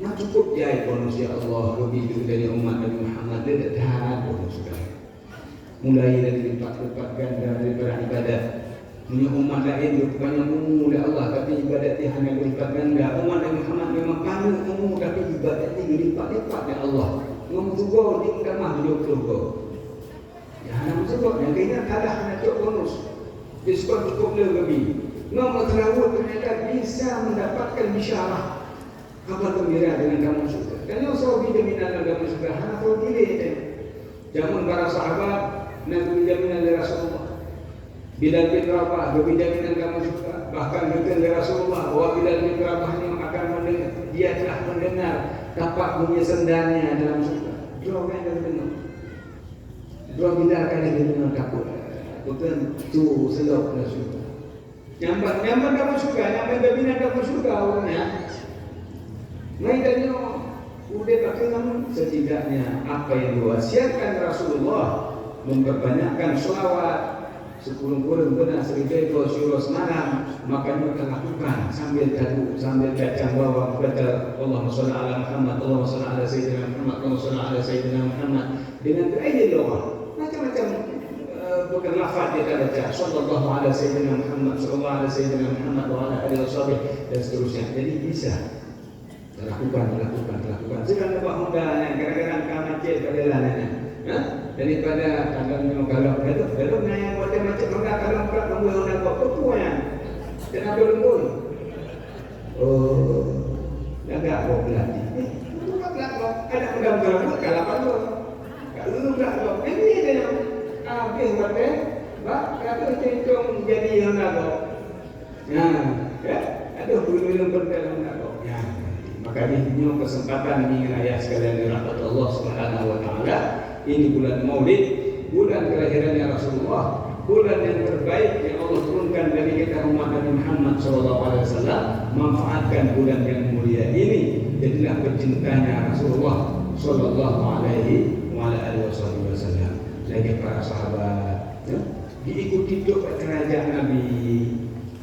Nah cukup ya bonus ya Allah lebih dari umat Nabi Muhammad dia dah bonus sekali. Mulai dari lipat-lipat ganda daripada ibadah. Ini umat lain bukannya umum oleh Allah tapi ibadatnya hanya berlipat ganda. Umat Nabi Muhammad memang paling umum tapi ibadatnya berlipat-lipat oleh Allah. Ngomong di kamar dia keluar. Ya hanya masuk yang kena kalah hanya cok bonus. Diskon cukup lebih. Imam Terawud ternyata bisa mendapatkan bisyarah, kabar gembira dengan kamu surga. Dan yang sahabat jaminan kamu surga, hanya tahu diri itu. Zaman para sahabat Nabi jaminan dari Rasulullah. Bilal bin Rabah beri jaminan kamu surga. Bahkan dari Rasulullah bahwa Bilal bin Rabah ini akan mendengar, dia telah mendengar tapak bunyi sendalnya dalam surga. Dua orang yang dengar. Dua Bilal kali dia dengar takut. Bukan tu selok dalam surga. Nyambat kamu surga, nyambat jaminan kamu surga orangnya. Maidanya udah pakai namun setidaknya apa yang diwasiatkan Rasulullah memperbanyakkan sholawat 10 kurun benar 1000 syurah semalam, makanya kita lakukan sambil jadu, sambil kacang bawang baca Allahumma sholli ala Muhammad, Allahumma sholli ala Sayyidina Muhammad, Allahumma sholli ala Sayyidina Muhammad dengan berayat doa macam-macam. Bukan lafaz kita baca sallallahu ala Sayyidina Muhammad, sallallahu ala Sayyidina Muhammad wa ala alihi washabihi dan seterusnya. Jadi bisa lakukan. Sekarang buat muda yang kadang-kadang kamacet pada lananya. Daripada kalau yang buat macam muda kalau pula kamu nak buat kepuan. Kenapa lembut? Oh, agak buat belati. Ada muda-muda kalau apa kalau lu tak buat ini dia habis buat kata cincong jadi yang nak buat. Ada belum berdalam nak buat. Maka ini kesempatan ini ayah sekalian dirahmati Allah Subhanahu wa taala. Ini bulan Maulid, bulan kelahirannya Rasulullah, bulan yang terbaik yang Allah turunkan dari kita umat Nabi Muhammad SAW. Manfaatkan bulan yang mulia ini, jadilah pecintanya Rasulullah sallallahu alaihi wasallam. Lagi para sahabat, diikuti doa kerajaan Nabi,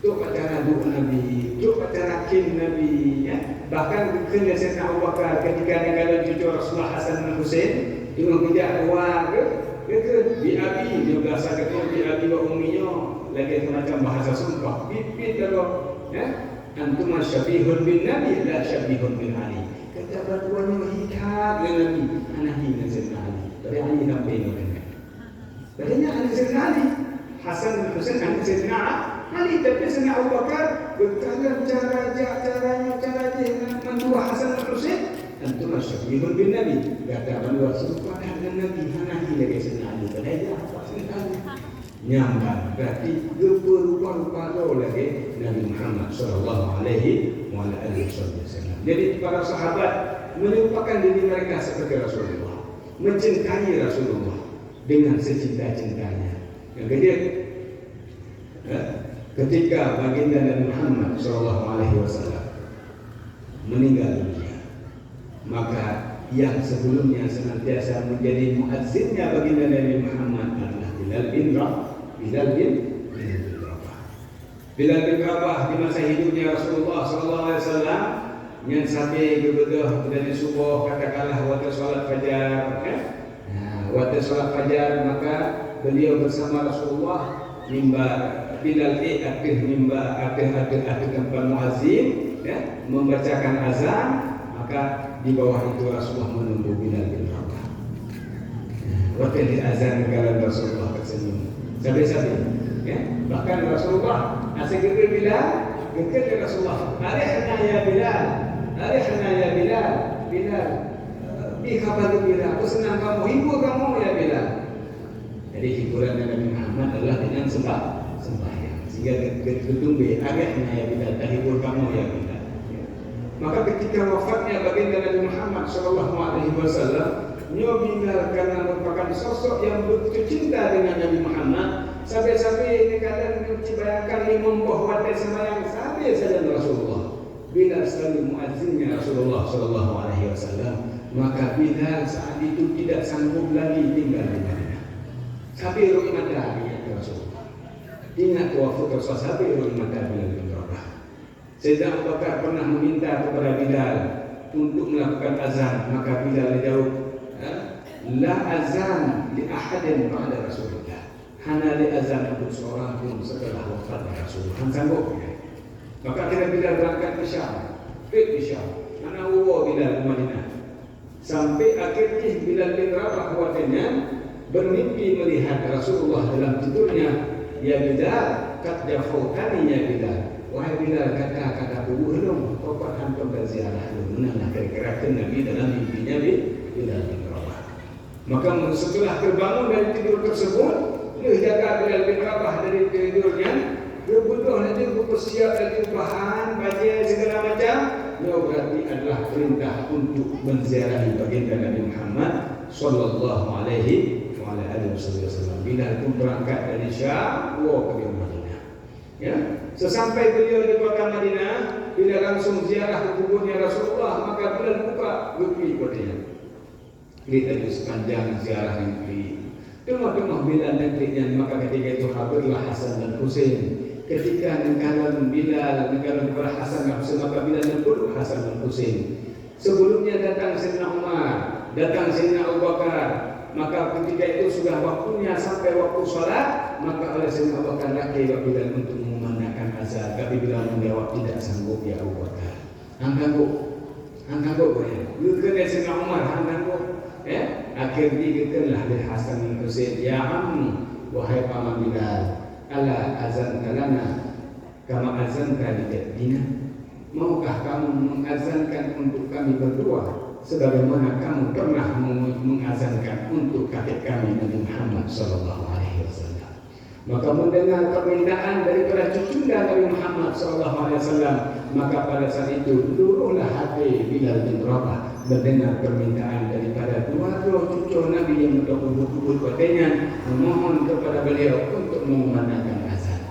doa cara doa Nabi, doa cara kin Nabi, ya. Bahkan kena Sayyidina Abu Bakar ketika negara cucu Rasulullah Hasan bin Husain dengan bijak keluarga ke bi abi dia berasa kata bi abi wa umminya lagi macam bahasa sumpah pipit kalau ya antum syabihun bin nabi la syabihun bin ali kata berdua hikab dengan Nabi anak ini Sayyidina Ali dari Ali sampai ini padanya anak Sayyidina Ali Hasan bin Husain anak Sayyidina Ali tapi Sayyidina Abu Bakar berkala caranya mentua Hasan bin Husain antum syabihun bin nabi kata mentua serupa dengan Nabi Hanafi lagi Sayyidina Ali padanya apa Sayyidina Ali nyambang berarti rupa-rupa lagi Nabi Muhammad sallallahu alaihi wasallam. Jadi para sahabat melupakan diri mereka seperti Rasulullah, mencintai Rasulullah dengan secinta-cintanya. Yang kedua, ketika baginda Nabi Muhammad sallallahu alaihi wasallam meninggal dunia, maka yang sebelumnya senantiasa menjadi muazzinnya baginda Nabi Muhammad adalah Bilal bin Rabah. Bilal bin Rabah di masa hidupnya Rasulullah sallallahu alaihi wasallam yang sampai kebetulan dari subuh katakanlah waktu salat fajar, waktu salat fajar maka beliau bersama Rasulullah mimbar Bilal akhir tempat muazzin membacakan azan, maka di bawah itu Rasulullah menunggu Bilal bin Rabah. Waktu di azan kalau Rasulullah tersenyum sampai-sampai bahkan Rasulullah asyik Bilal ke Rasulullah, arihna ya Bilal, bi khabar Bilal, aku senang kamu, hibur kamu ya Bilal. Jadi hiburan Nabi Muhammad adalah dengan sembahyang. Sehingga ditunggu arihna ya Bilal, hibur kamu ya Bilal. Maka ketika wafatnya baginda Nabi Muhammad sallallahu alaihi wasallam, Bilal karena merupakan sosok yang begitu cinta dengan Nabi Muhammad, sampai-sampai ini kadang dibayangkan imam bahwa sembahyang sampai saja Rasulullah. Bilal selalu muazzinnya Rasulullah sallallahu alaihi wasallam, maka Bilal saat itu tidak sanggup lagi tinggal di Madinah. Sampai rumah Nabi Rasulullah. Ingat waktu Rasulullah sampai rumah Bilal bin Rabah. Sayyidina Abu Bakar pernah meminta kepada Bilal untuk melakukan azan, maka Bilal jawab, la azan li ahadin ba'da Rasulullah. Hanya li azan untuk seorang pun setelah wafatnya Rasulullah. Sanggup. Maka kita Bilal berangkat ke Syam. Di Syam. Mana uwa Bilal ke Madinah. Sampai akhirnya Bilal bin Rabah khawatirnya bermimpi melihat Rasulullah dalam tidurnya. Ya Bilal, kat jafautani ya Bilal. Wahai Bilal, kata belum pokok hantu berziarah dulu. Nah, kira-kira Nabi dalam mimpinya Bilal bin Rabah. Maka setelah terbangun dari tidur tersebut, dia jaga Bilal bin Rabah dari tidurnya. Dia butuh nanti bersiap dari bahan, baju segala macam. Dia berarti adalah perintah untuk menziarahi baginda Nabi Muhammad sallallahu alaihi wasallam. Bilal pun berangkat dari Syam ke Madinah. Ya, sesampai beliau di kota Madinah, bila langsung ziarah ke kuburnya Rasulullah, maka Bilal buka buku kodenya. Kita itu sepanjang ziarah negeri. Tengah-tengah Bilal negerinya, maka ketika itu hadirlah Hasan dan Husain. Ketika negara Bilal, negara kepada Hasan dan Husain, maka Bilal menuduh Hasan dan Husain. Sebelumnya datang Sayyidina Umar, datang Sayyidina Abu Bakar. Maka ketika itu sudah waktunya sampai waktu sholat, maka oleh Sayyidina Abu Bakar laki Bilal untuk memandangkan azan. Tapi Bilal menjawab, tidak sanggup ya Abu Bakar. Angkangku ya. Lu kena Sayyidina Umar, angkangku. Ya, akhirnya dikelah oleh Hasan bin Husain, ya ammi, wahai paman Bilal, ala azan kalana kama azan kalijatina. Maukah kamu mengazankan untuk kami berdua sebagaimana kamu pernah mengazankan untuk kakek kami Nabi Muhammad sallallahu alaihi wasallam. Maka mendengar permintaan daripada cucunda Nabi Muhammad sallallahu alaihi wasallam, maka pada saat itu luruhlah hati Bilal bin Rabah mendengar permintaan daripada dua cucu Nabi yang berkubur-kubur padanya, memohon kepada beliau untuk mengumandangkan azan.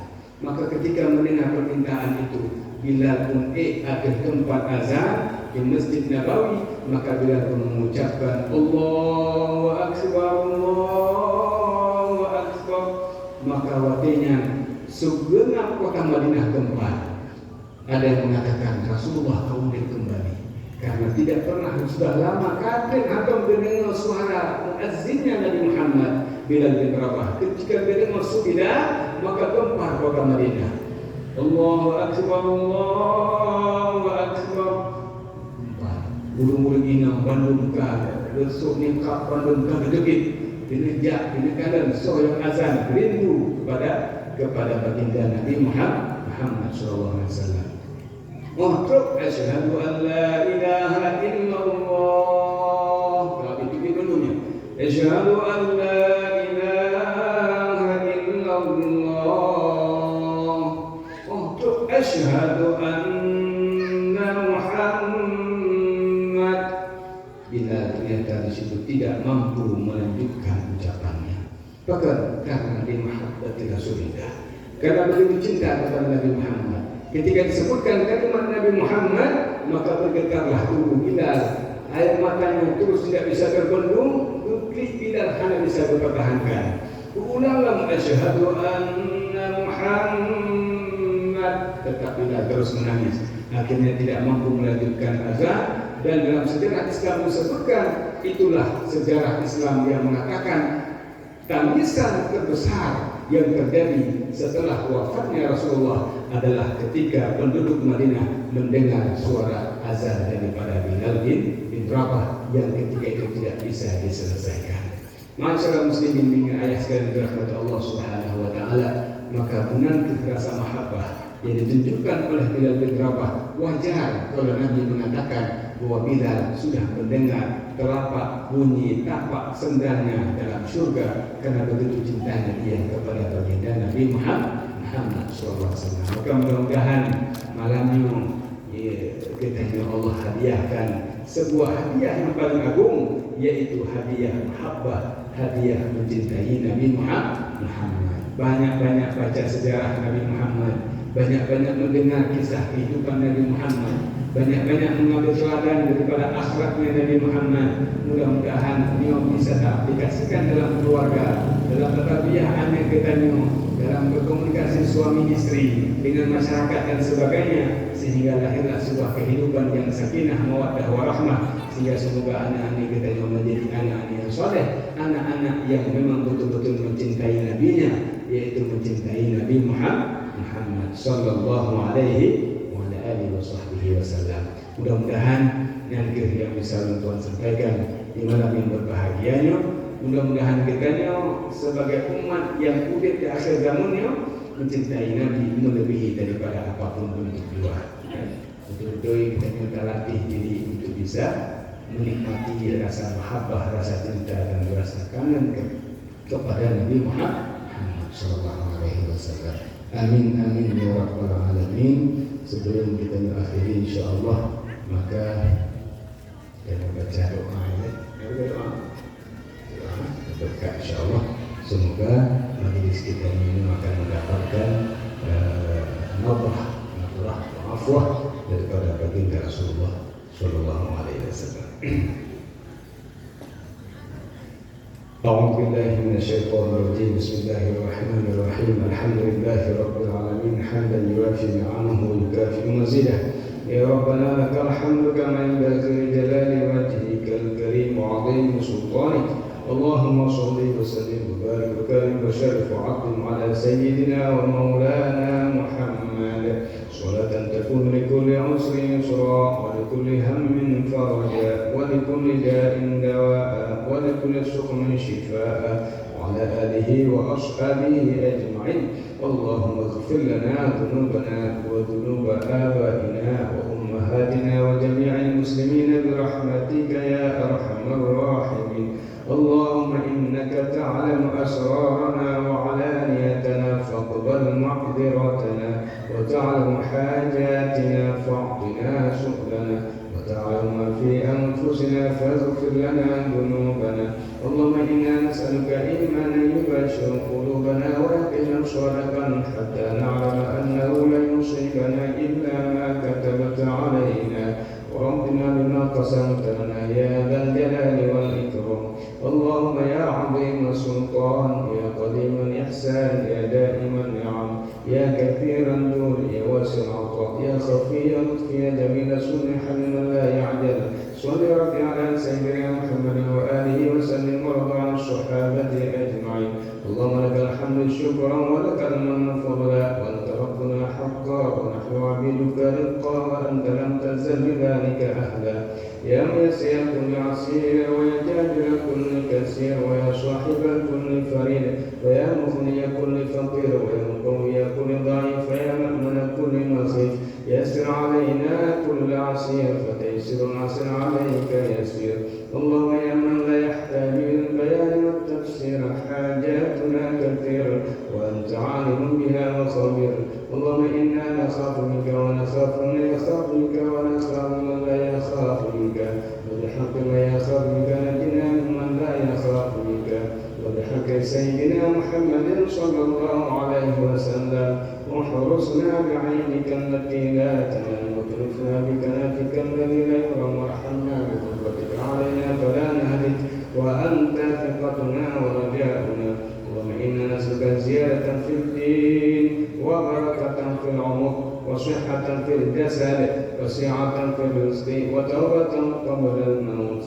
Maka ketika mendengar permintaan itu, Bilal pun ada tempat azan di Masjid Nabawi, maka Bilal pun mengucapkan Allahu Akbar, Allahu Akbar. Maka waktunya segenap kota Madinah tempat. Ada yang mengatakan Rasulullah kau boleh kembali, karena tidak pernah sudah lama kafir atau mendengar suara muazzinnya Nabi Muhammad. Bilal bin Rabah ketika mendengar suara, maka gempar kota Madinah. Allahu Akbar, Allahu Akbar. Burung-burung inang bandung ka, besok ni kap bandung ka gedegit, dinejak, dinekadan soal azan rindu kepada baginda Nabi Muhammad sallallahu alaihi wasallam. Untuk asyhadu an la ilaha illallah. Tapi itu dulunya. Asyhadu an la ilaha illallah. Untuk asyhadu anna Muhammad. Bila ternyata di situ tidak mampu melanjutkan ucapannya. Bahkan karena dimahabbati Rasulullah. Karena begitu cinta kepada Nabi Muhammad. Ketika disebutkan kalimat Nabi Muhammad, maka bergetarlah tubuh Bilal. Air matanya terus tidak bisa terbendung, putih Bilal hanya bisa berpertahankan. Ulanglah asyhadu anna Muhammad, tetap Bilal terus menangis. Akhirnya tidak mampu melanjutkan azan. Dan dalam sejarah Islam disebutkan, itulah sejarah Islam yang mengatakan tangisan terbesar yang terjadi setelah wafatnya Rasulullah adalah ketika penduduk Madinah mendengar suara azan daripada Bilal bin Rabah yang ketika itu tidak bisa diselesaikan. Masyarakat muslimin dengan ayah sekalian dirahmati Allah Subhanahu wa taala, maka menanti rasa mahabbah yang ditunjukkan oleh Bilal bin Rabah wajar kalau Nabi mengatakan bahwa Bilal sudah mendengar telapak bunyi tapak sendalnya dalam surga karena begitu cintanya dia kepada baginda Nabi Muhammad SAW. Maka mudah-mudahan malam ini kita Allah hadiahkan sebuah hadiah yang paling agung, yaitu hadiah mahabbah, hadiah mencintai Nabi Muhammad. Banyak-banyak baca sejarah Nabi Muhammad, banyak-banyak mendengar kisah kehidupan Nabi Muhammad, banyak-banyak mengambil teladan daripada akhlaknya Nabi Muhammad. Mudah-mudahan beliau bisa aplikasikan dalam keluarga, dalam tarbiyah anak kita, dalam berkomunikasi suami istri dengan masyarakat dan sebagainya, sehingga lahirlah sebuah kehidupan yang sakinah, mawaddah, warahmah, sehingga semoga anak-anak kita menjadi anak-anak yang soleh, anak-anak yang memang betul-betul mencintai Nabi-Nya, yaitu mencintai Nabi Muhammad sallallahu alaihi wasallam. Mudah-mudahan yang bisa Tuhan sampaikan di malam yang berbahagianya. Mudah-mudahan kita sebagai umat yang hidup di akhir zamannya, mencintai Nabi melebihi daripada apapun bentuk doa. Betul-betul kita minta latih diri untuk bisa menikmati rasa mahabbah, rasa cinta dan rasa kangen kepada Nabi Muhammad Sallallahu Alaihi Wasallam. Amin amin ya rabbal alamin. Sebelum kita mengakhiri insyaallah, maka kita baca doa ya. Berkah insyaallah. Semoga majelis kita ini akan mendapatkan nadrah afwah daripada baginda Rasulullah Sallallahu Alaihi Wasallam. أعوذ بالله من الشيطان الرجيم. بسم الله الرحمن الرحيم. الحمد لله رب العالمين حمدا يوافي نعمه ويكافئ مزيده. يا ربنا لك الحمد كما ينبغي لجلال وجهك الكريم وعظيم سلطانك. اللهم صل وسلم وبارك وكرم وشرف وعظم على سيدنا ومولانا محمد صلاة تكون لكل عسر يسرا ولكل هم فرجا ولكل داء دواء ولكل سقم شفاء وعلى آله وأصحابه أجمعين. اللهم اغفر لنا ذنوبنا وذنوب آبائنا وأمهاتنا وجميع المسلمين برحمتك يا أرحم الراحمين. اللهم إنك تعلم أسرارنا وعلانيتنا فاقبل معذرتنا وتعلم حاجاتنا فاعطنا سؤلنا وتعلم ما في أنفسنا فاغفر لنا ذنوبنا. اللهم إنا نسألك إيمانا يباشر قلوبنا ويقينا صادقا حتى نعلم أنه لن يصيبنا إلا ما كتبت علينا وربنا بما قسمت لنا يا ذا الجلال والإكرام. اللهم يا عظيم السلطان يا قديم الإحسان يا دائم النعم يا كثير الجود يا واسع العطاء يا خفي اللطف يا جميل الصنع حليم لا يعجل. صل ربي على سيدنا محمد وآله وسلم وارض عن الصحابة أجمعين. اللهم لك الحمد شكرا ولك المن فضلا وأنت ربنا حقا ونحن عبيدك رقا وأنت لم تزل بذلك أهلا. يا ميسر كل عسير ويا جابر كل كثير ويا صاحب كل فريد ويا مغني كل فقير ويا مقوي كل ضعيف ويا مأمن كل مخيف. يسر علينا كل عسير فتيسر العسر عليك يسير. اللهم يا من لا يحتاج إلى البيان والتفسير حاجاتنا كثيرة وأنت عالم بها وخبير. اللهم إنا نخاف منك ونخاف من يخاف منك ونخاف من لا يخاف منك وبحق ما يخاف منك نجنا ممن لا يخاف منك وبحق سيدنا محمد صلى الله عليه وسلم. واحرسنا بعينك التي لا تنام وتلفنا بكنافك الذي لا يرام وارحمنا بقدرتك علينا فلا نهلك وأنت ثقتنا ورجاؤنا. اللهم إنا نسألك زيادة في الدين وبركة في العمر وصحة في الجسد وسعة في الرزق وتوبة قبل الموت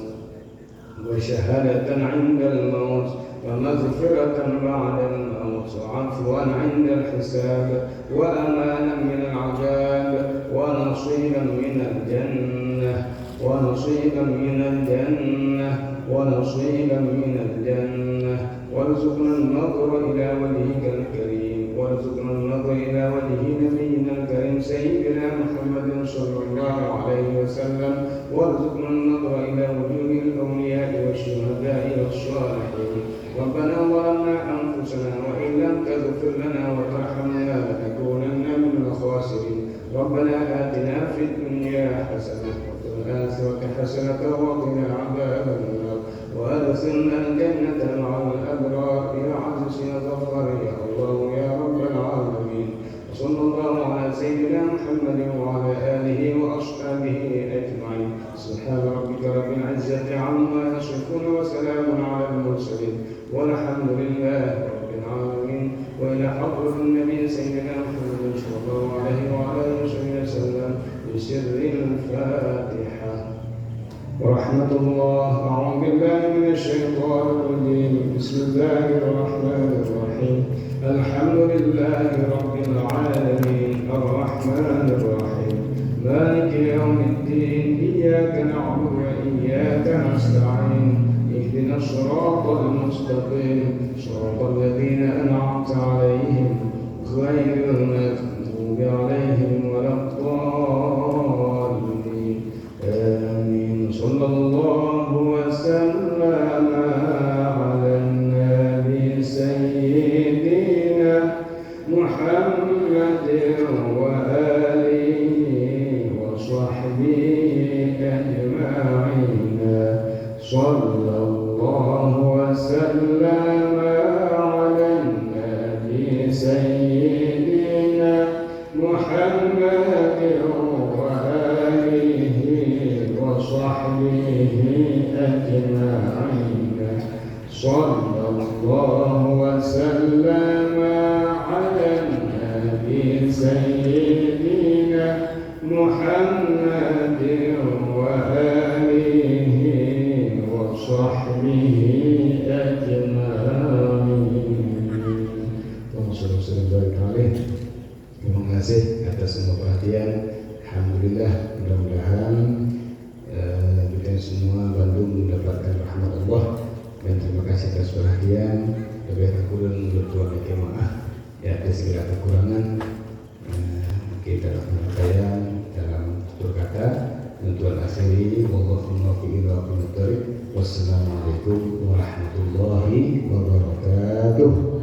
وشهادة عند الموت ومغفرة بعد الموت وعفوا عند الحساب وأمانا من العذاب ونصيبا من الجنة ونصيبا من الجنة ونصيبا من الجنة. وارزقنا النظر إلى وجهك الكريم وارزقنا النظر إلى وجه نبينا الكريم سيدنا محمد صلى الله عليه وسلم. وارزقنا النظر إلى وجوه الأولياء والشهداء والصالحين. ربنا ظلمنا أنفسنا وإن لم تغفر لنا وترحمنا لنكونن من الخاسرين. ربنا آتنا في الدنيا حسنة وفي الآخرة حسنة وقنا عذاب النار وأدخلنا الجنة مع الأبرار يا عزيز يا غفار يا الله يا رب العالمين. وصلى الله على سيدنا محمد وعلى آله وأصحابه أجمعين. سبحان ربك رب العزة عما يصفون وسلام على المرسلين والحمد لله رب العالمين. وإلى حضرة النبي سيدنا محمد صلى الله عليه وعلى آله وسلم بسر الفاتحة. ورحمة الله. أعوذ بالله من الشيطان الرجيم. بسم الله الرحمن الرحيم. الحمد لله رب العالمين الرحمن الرحيم مالك يوم الدين. إياك نعبد وإياك نستعين. اهدنا الصراط المستقيم صراط الذين أنعمت عليهم غير المغضوب عليهم ولا الضالين آمين. صلى الله وسلم على النبي سيدنا محمد وآله وصحبه أجمعين. صلى الله وسلم على النبي سيدنا محمد وآله وصحبه أجمعين. صلى الله وسلم على النبي سيدنا محمد وآله وصحبه أجمعين. Terima kasih atas semua perhatian. Alhamdulillah, mudah-mudahan kita semua Bandung mendapatkan rahmat Allah, dan terima kasih atas perhatian. Lebih kurang berdoa jemaah ya, ada segala kekurangan kita penyampaian dalam tutur kata dan akhiri wallahu muwaffiq ila aqwamit thoriq. Wassalamualaikum warahmatullahi wabarakatuh.